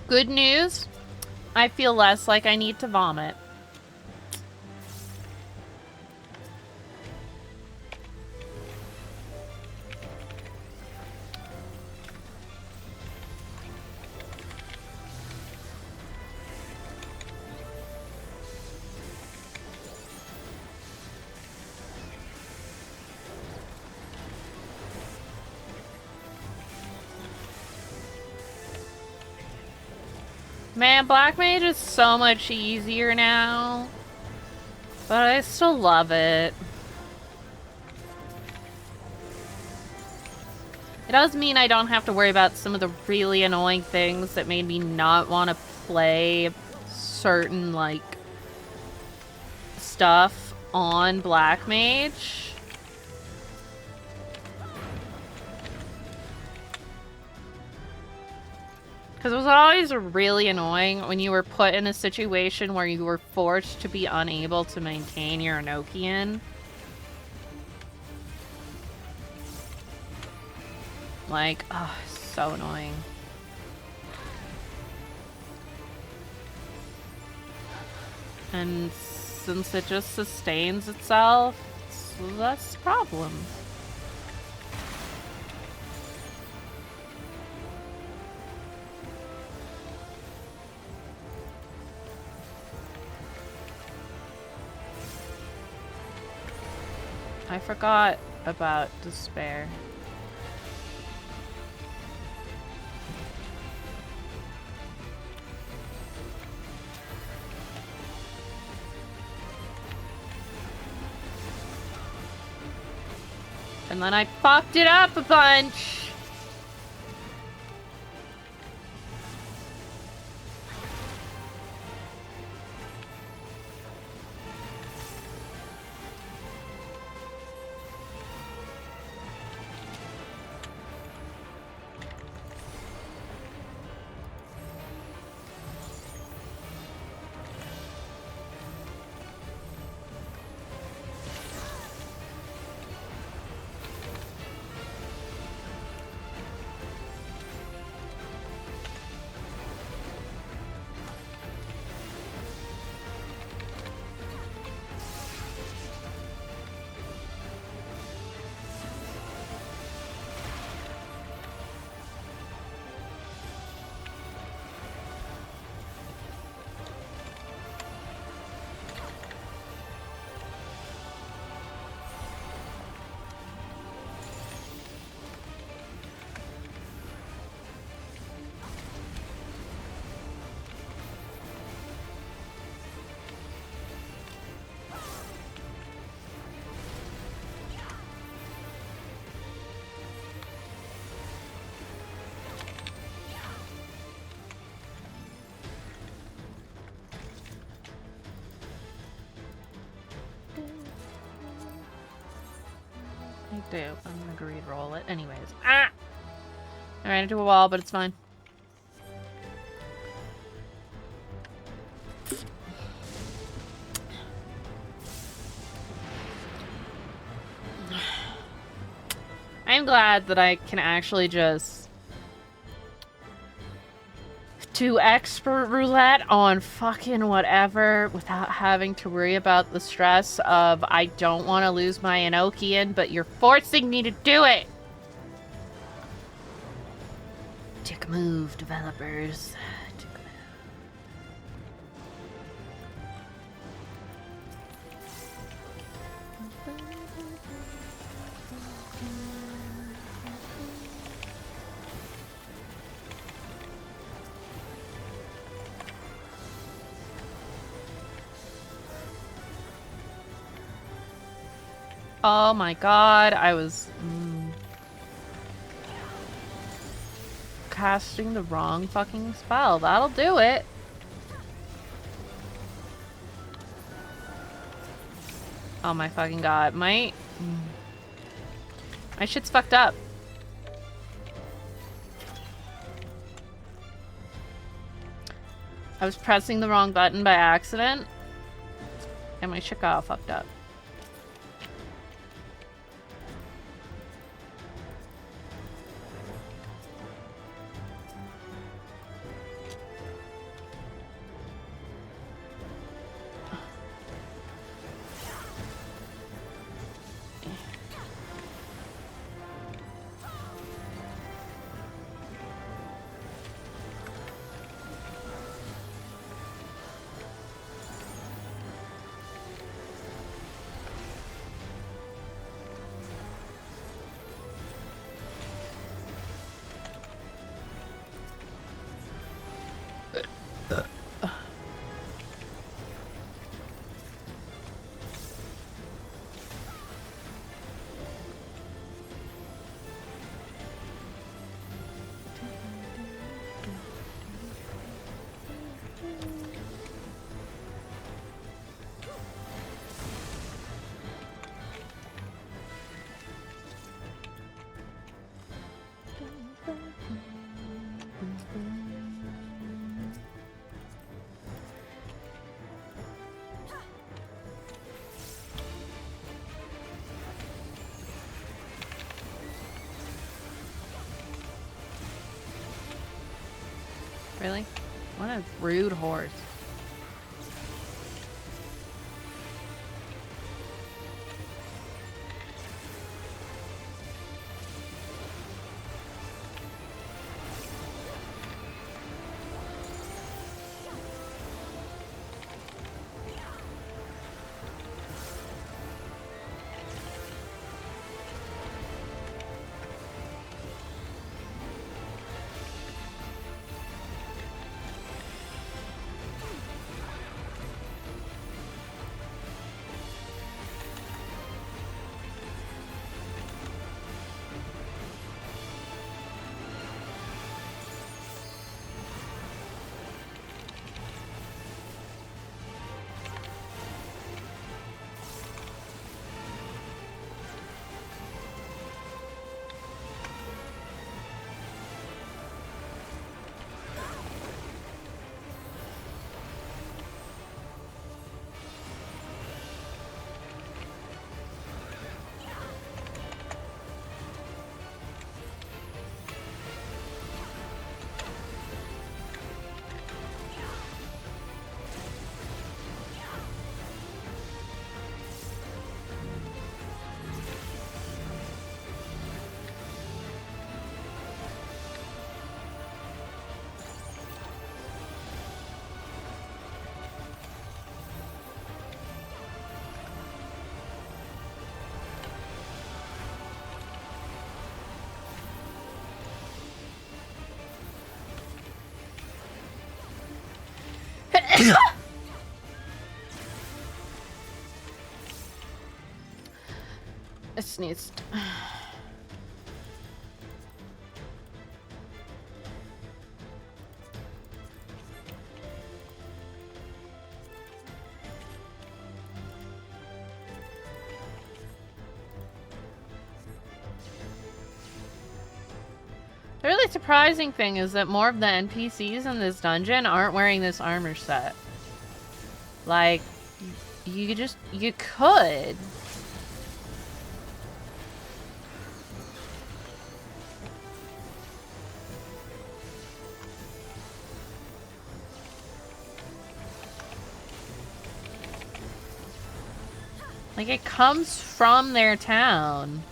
Good news, I feel less like I need to vomit. Man, Black Mage is so much easier now. But I still love it. It does mean I don't have to worry about some of the really annoying things that made me not want to play certain, like, stuff on Black Mage. Because it was always really annoying when you were put in a situation where you were forced to be unable to maintain your Enochian. Like, oh, so annoying. And since it just sustains itself, it's less problem. I forgot about despair. And then I fucked it up a bunch. I do. I'm gonna re-roll it. Anyways. Ah! I ran into a wall, but it's fine. I'm glad that I can actually just do expert roulette on fucking whatever without having to worry about the stress of I don't want to lose my Enochian, but you're forcing me to do it. Dick move, developers. Dick move. Oh my god, I was casting the wrong fucking spell. That'll do it. Oh my fucking god. My shit's fucked up. I was pressing the wrong button by accident, and my shit got all fucked up. Really? What a rude horse. I sneezed. The really surprising thing is that more of the NPCs in this dungeon aren't wearing this armor set. Like, you could. Like, it comes from their town.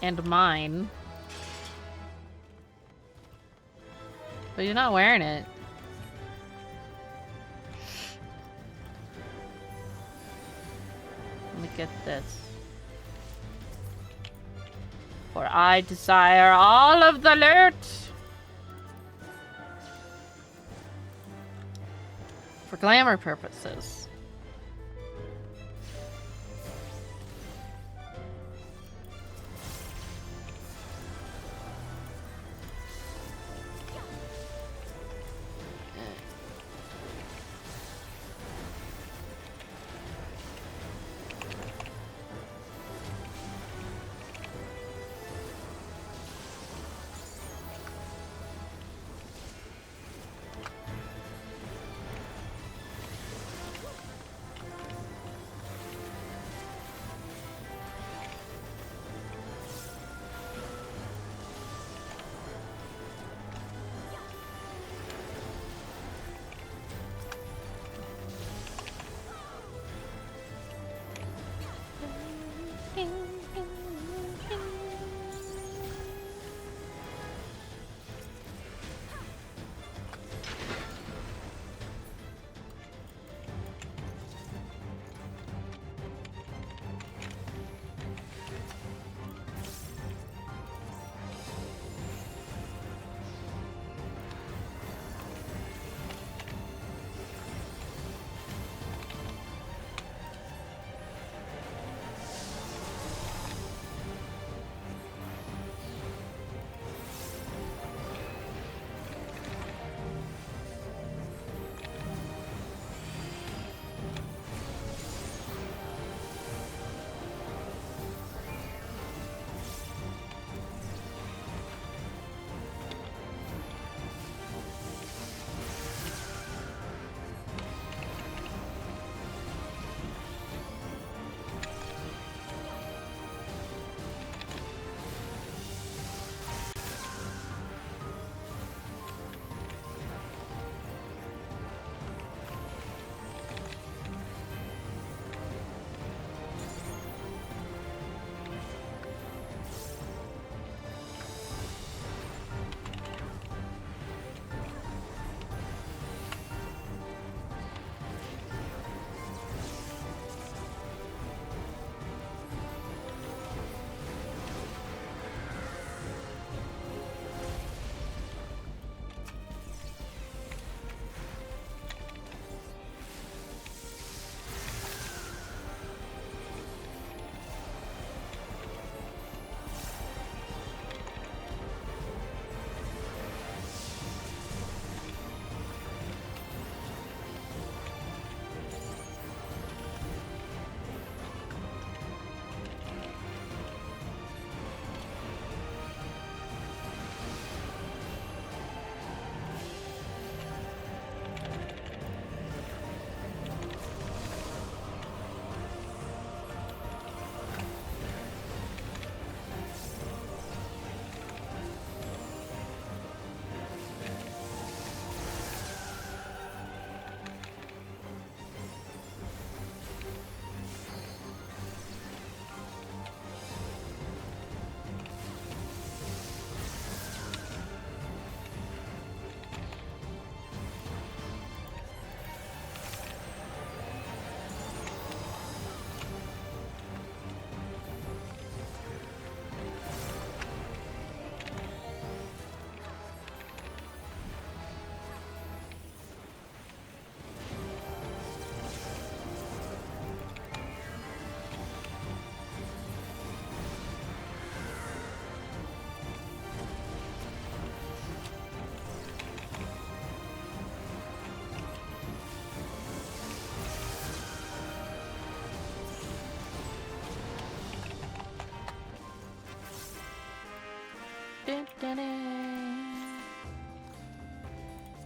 And mine. But you're not wearing it. Let me get this. For I desire all of the loot! For glamour purposes.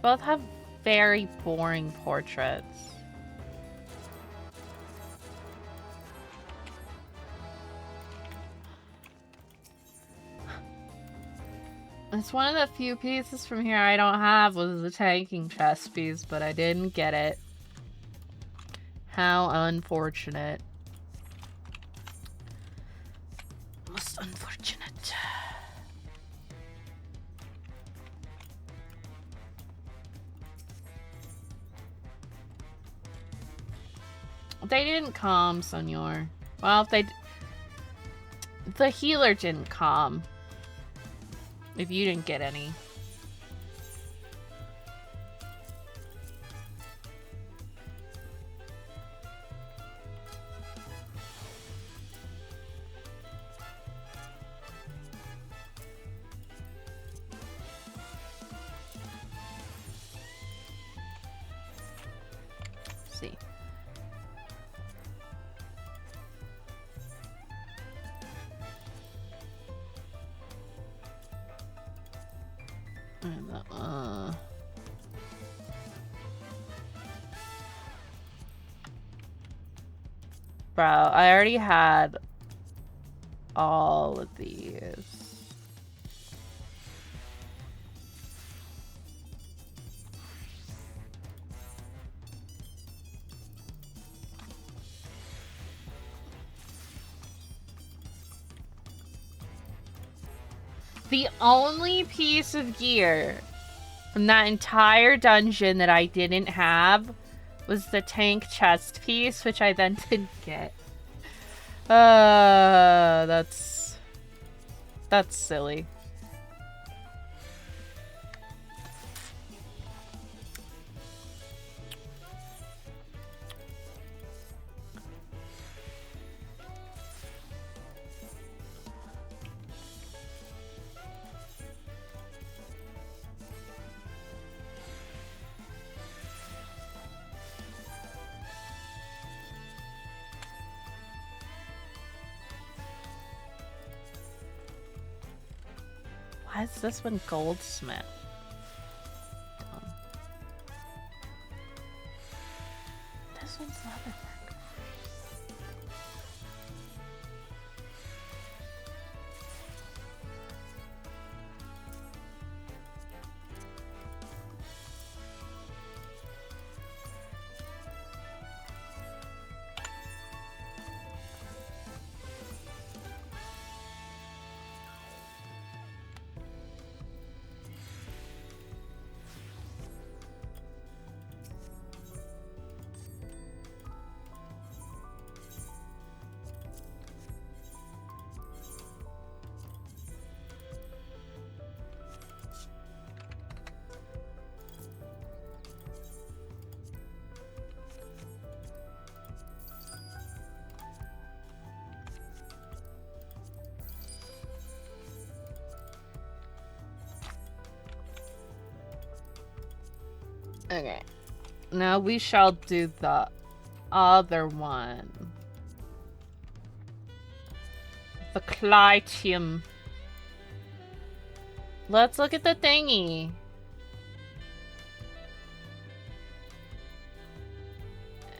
Both have very boring portraits. It's one of the few pieces from here I don't have was the tanking chest piece, but I didn't get it. How unfortunate. Most unfortunate. They didn't come, Senor. Well, if they... The healer didn't come. If you didn't get any. Let's see. Bro, I already had all of these. The only piece of gear from that entire dungeon that I didn't have was the tank chest piece, which I then didn't get. That's silly. Why is this one goldsmith? Dumb. This one's leatherwork. Okay. Now we shall do the other one. The Clitium. Let's look at the thingy.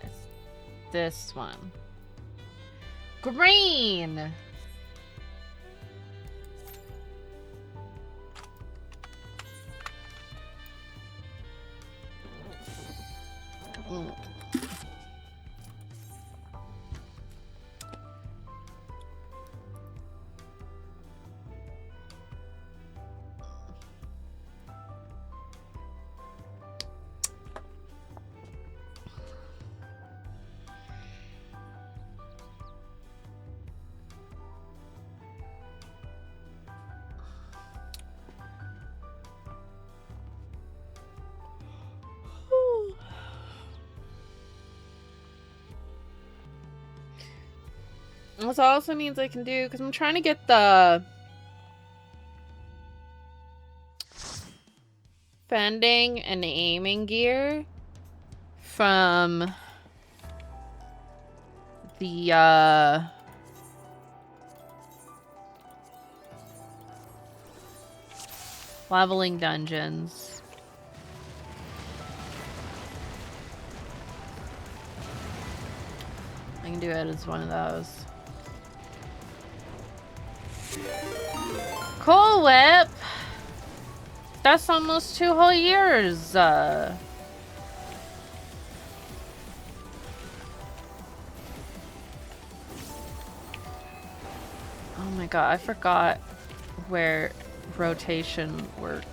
It's this one. Green! This also means I can do, because I'm trying to get the fending and aiming gear from the Leveling dungeons. I can do it as one of those. Cool Whip! That's almost 2 whole years. Oh my god, I forgot where rotation work.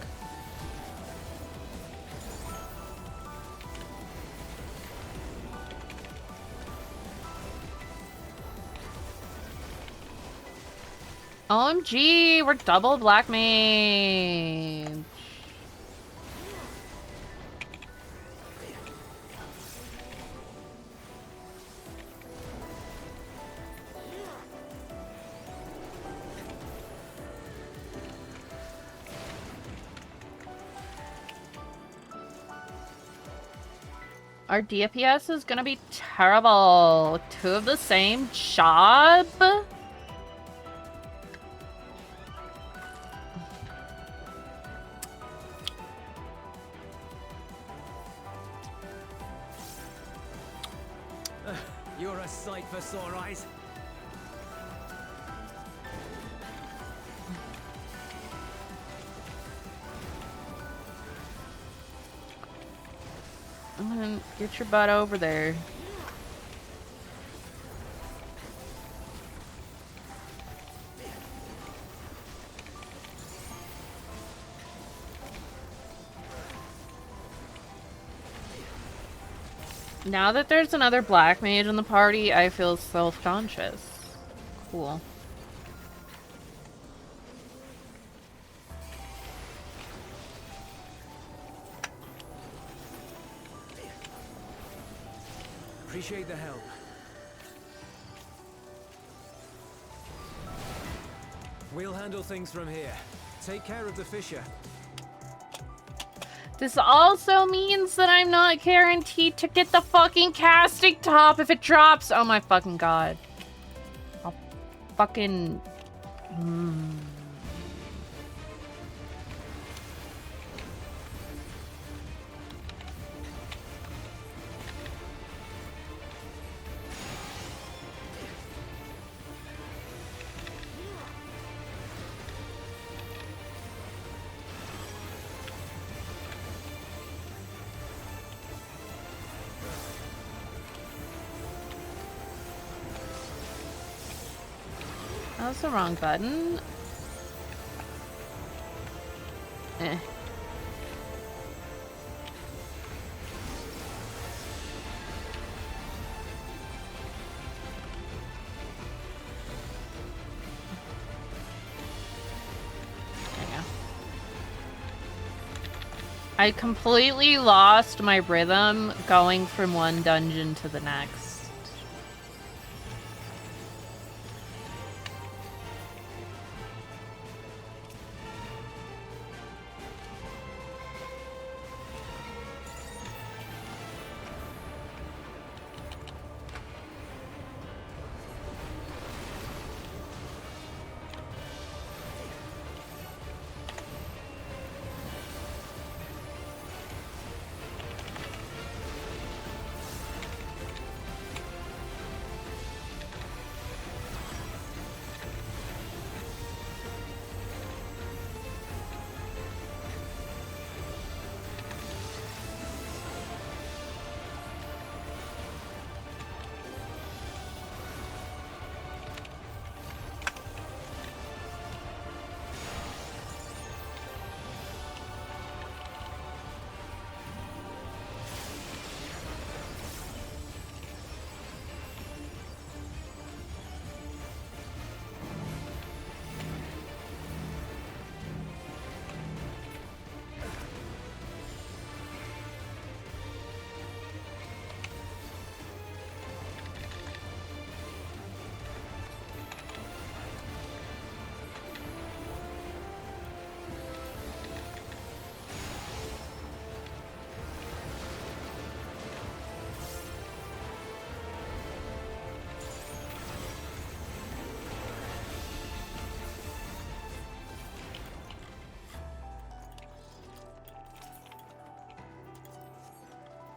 OMG, we're double black mage. Our DPS is gonna be terrible. 2 of the same job? You're a sight for sore eyes. Get your butt over there. Now that there's another black mage in the party, I feel self-conscious. Cool. Appreciate the help. We'll handle things from here. Take care of the Fisher. This also means that I'm not guaranteed to get the fucking casting top if it drops. Oh my fucking god. I'll fucking... That was the wrong button. Eh. I completely lost my rhythm going from one dungeon to the next.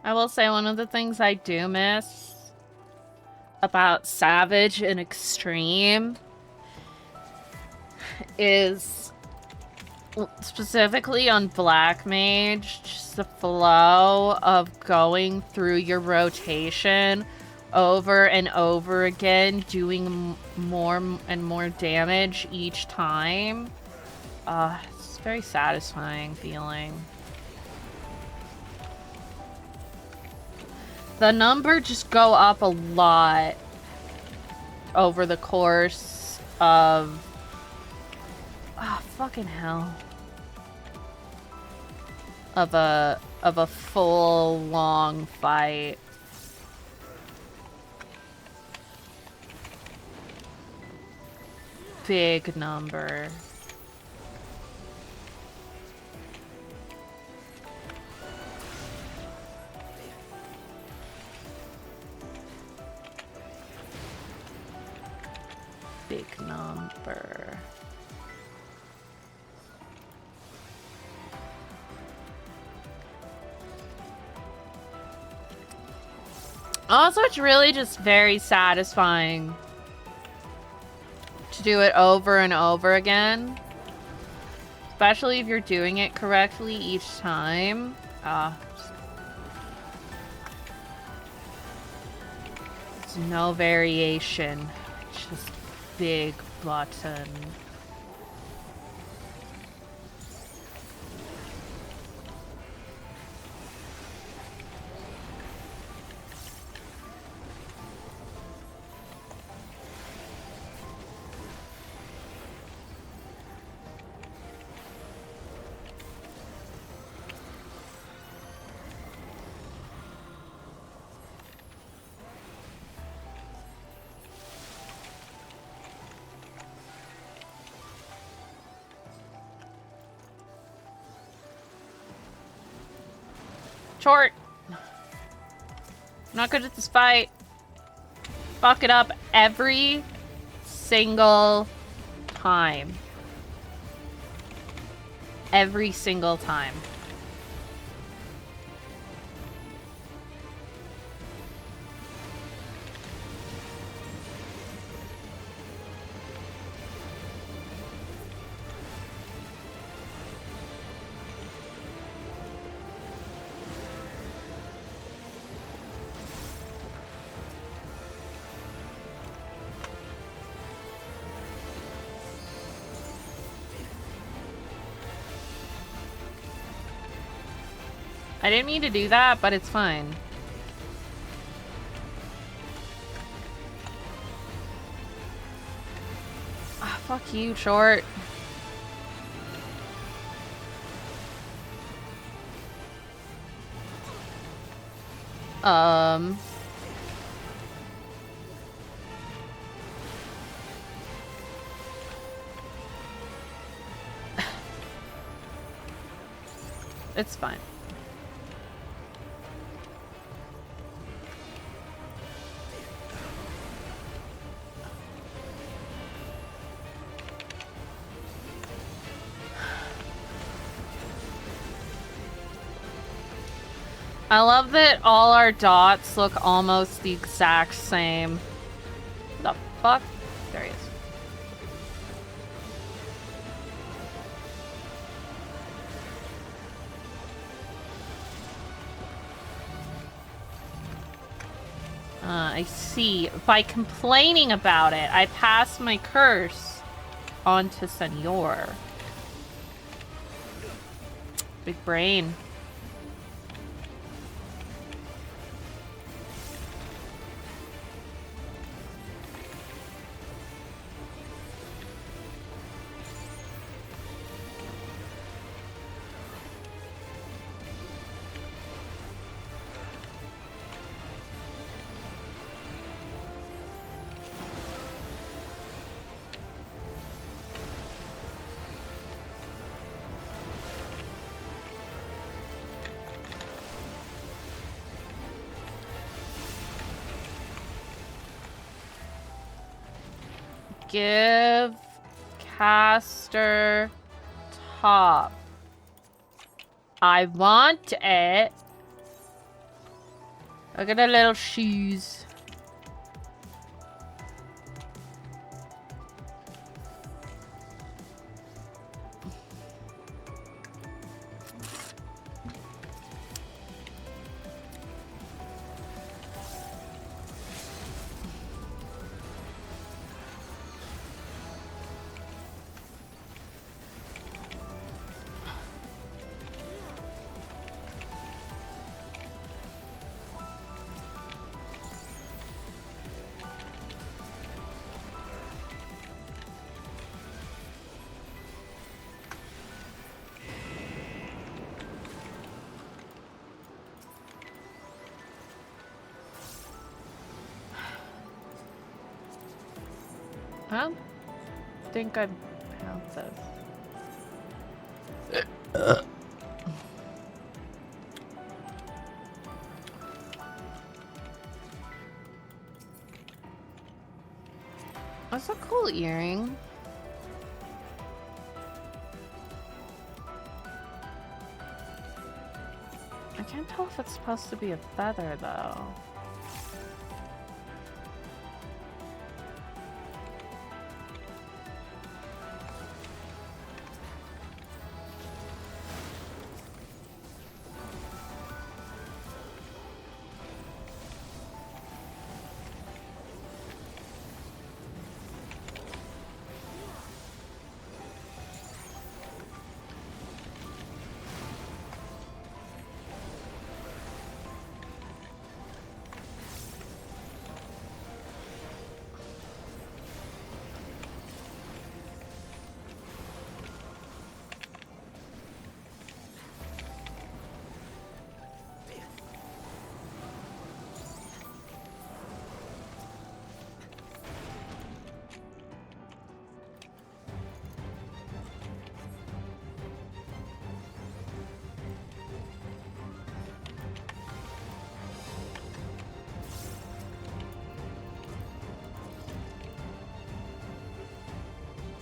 I will say one of the things I do miss about Savage and Extreme is specifically on Black Mage, just the flow of going through your rotation over and over again, doing more and more damage each time. It's a very satisfying feeling. The number just go up a lot over the course of... Oh, fucking hell. Of a full, long fight. Big number. Big number. Also, it's really just very satisfying to do it over and over again. Especially if you're doing it correctly each time. There's no variation. Just big button. Short. I'm not good at this fight. Fuck it up every single time. Every single time. I didn't mean to do that, but it's fine. Ah, fuck you, Short. It's fine. I love that all our dots look almost the exact same. The fuck? There he is. I see. By complaining about it, I pass my curse on to Senor. Big brain. Give caster top. I want it. Look at the little shoes. I don't think I found this. That's a cool earring. I can't tell if it's supposed to be a feather though.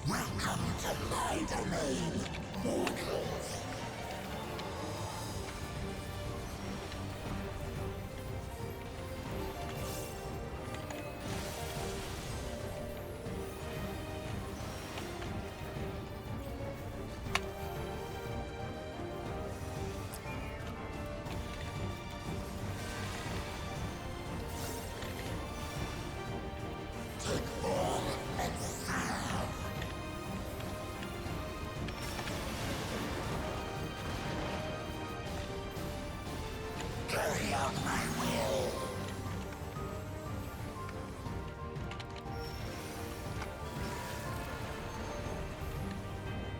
Welcome to my domain, mortals. Carry out my will.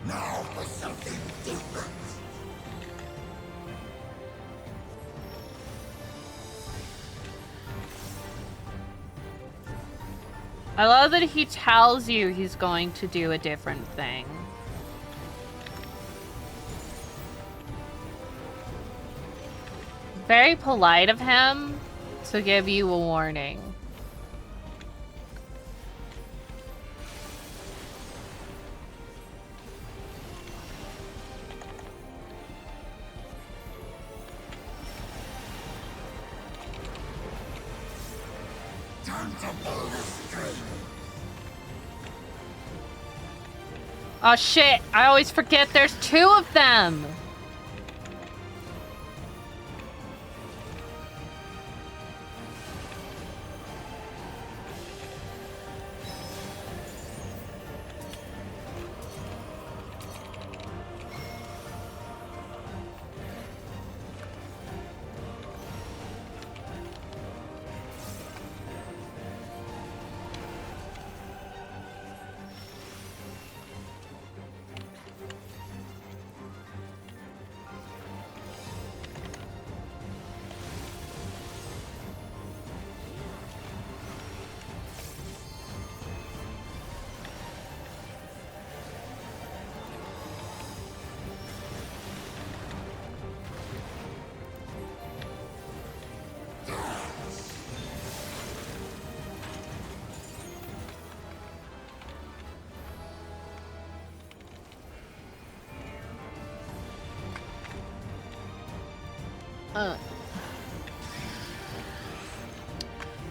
Now for something different. I love that he tells you he's going to do a different thing. Very polite of him to give you a warning. Time to pull the string. Oh shit, I always forget there's two of them!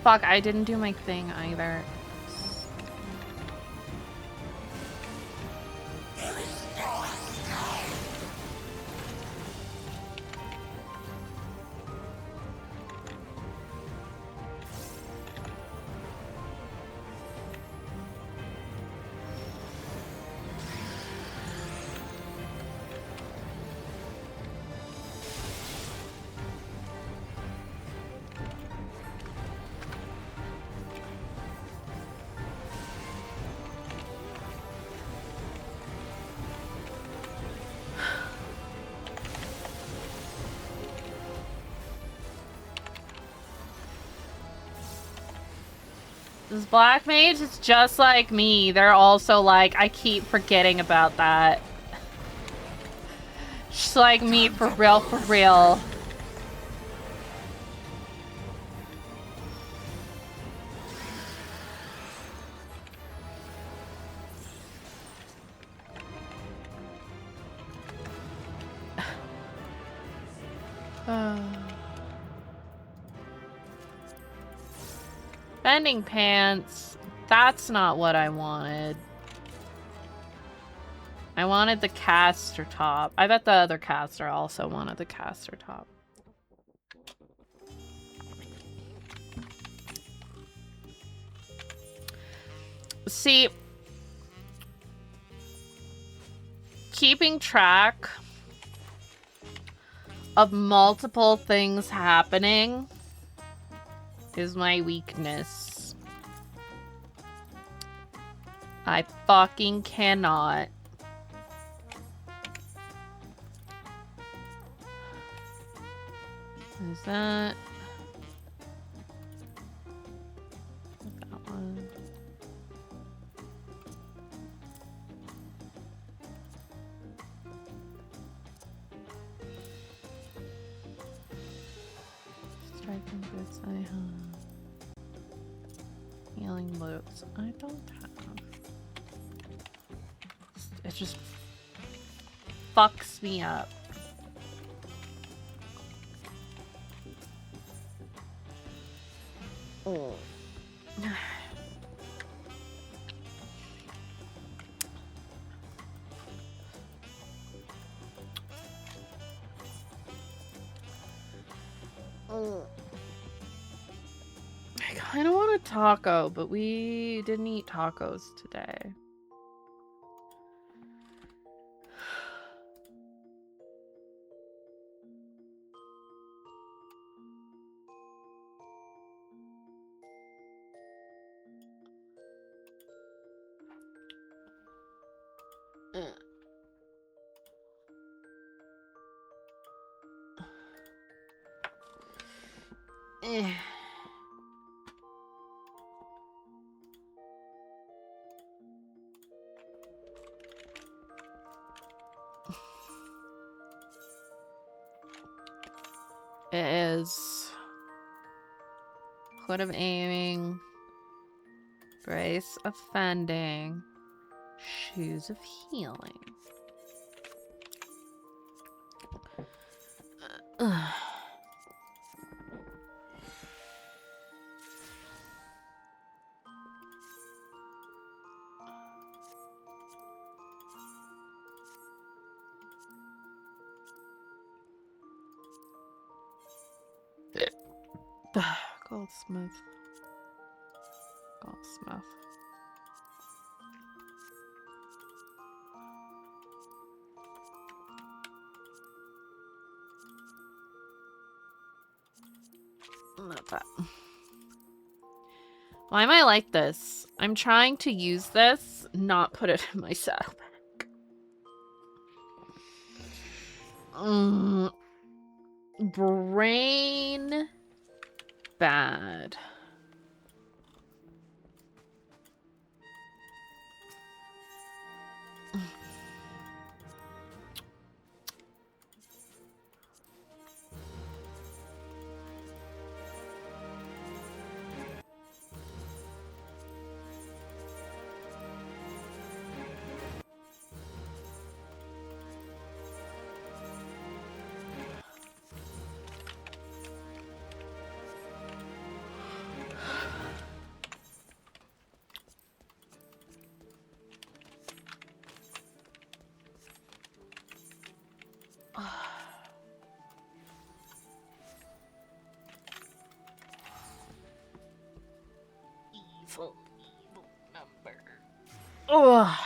fuck, I didn't do my thing either. This black mage is just like me. They're also like, I keep forgetting about that. Just like me, for real, for real. Bending pants. That's not what I wanted. I wanted the caster top. I bet the other caster also wanted the caster top. See, keeping track of multiple things happening is my weakness. I fucking cannot. Is that... that one? Striking boots I have. Healing boots I don't have. It just fucks me up. Oh. I kind of want a taco, but we didn't eat tacos today. It is Hood of Aiming, Brace of Fending, Shoes of Healing. Goldsmith. Goldsmith. Not that. Why am I like this? I'm trying to use this, not put it in my saddlebag. Brain bad. Evil number. Oh,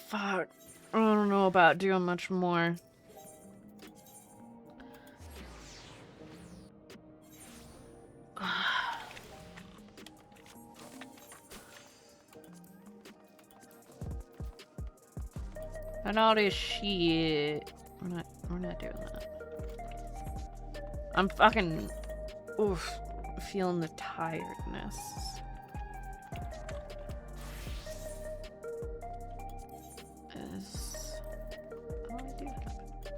fuck. I don't know about doing much more. And all this shit. We're not doing that. I'm fucking feeling the tiredness. Oh, I do have it.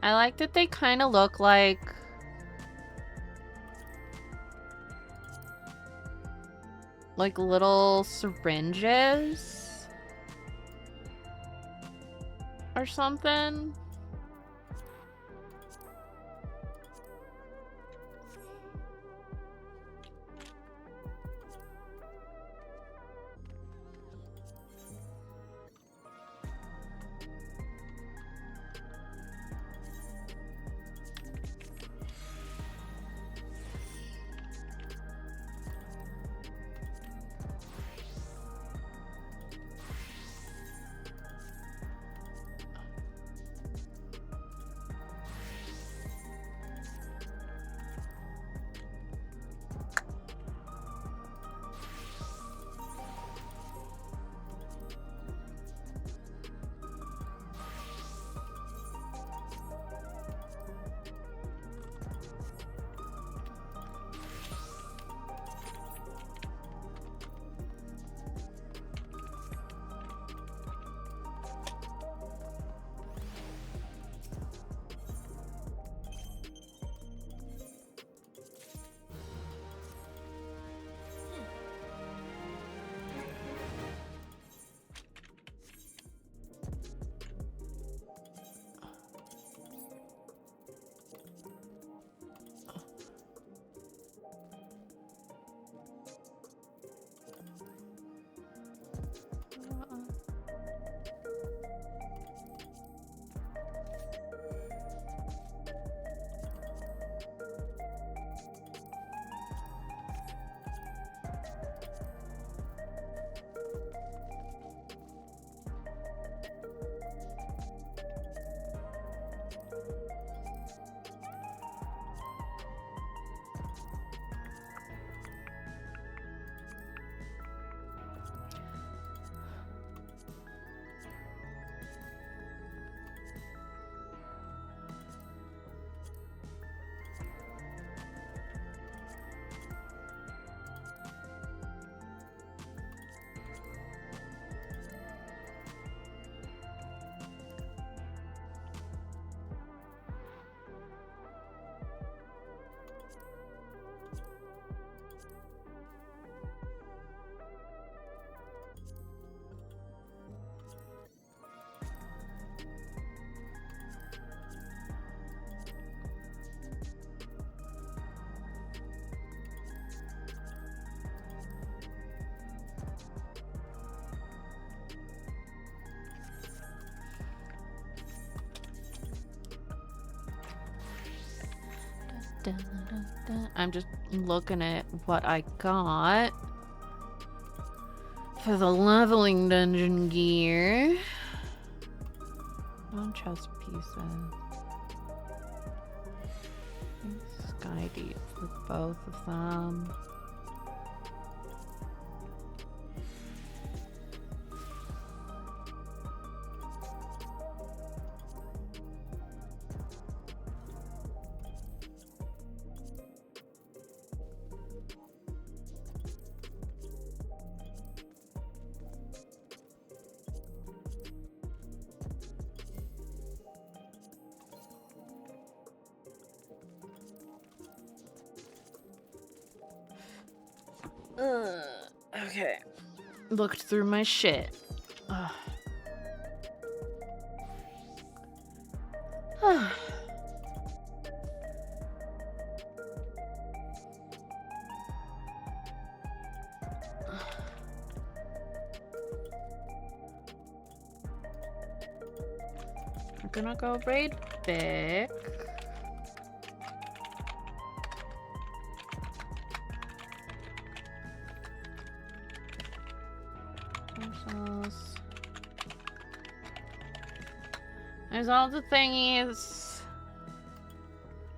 I like that they kind of look like little syringes or something. I'm just looking at what I got for the leveling dungeon gear. One chest pieces. Sky deep for both of them. Okay. Looked through my shit. I'm gonna go raid Vic. There's all the thingies.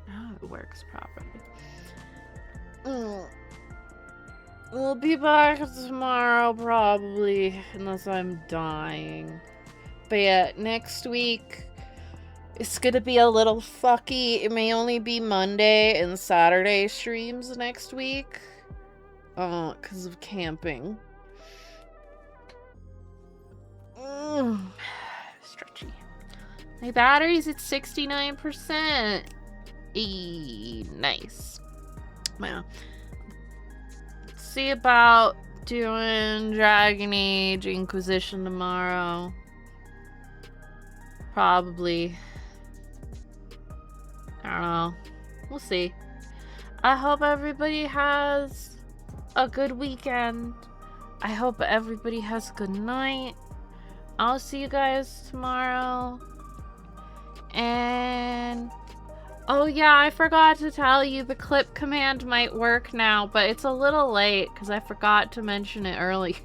Oh, it works properly. We'll be back tomorrow, probably, unless I'm dying. But yeah, next week, it's gonna be a little fucky. It may only be Monday and Saturday streams next week. Because of camping. Stretchy. My battery's at 69%. Nice. Well, see about doing Dragon Age Inquisition tomorrow. Probably. I don't know. We'll see. I hope everybody has a good weekend. I hope everybody has a good night. I'll see you guys tomorrow. And oh yeah, I forgot to tell you the clip command might work now, but it's a little late because I forgot to mention it earlier.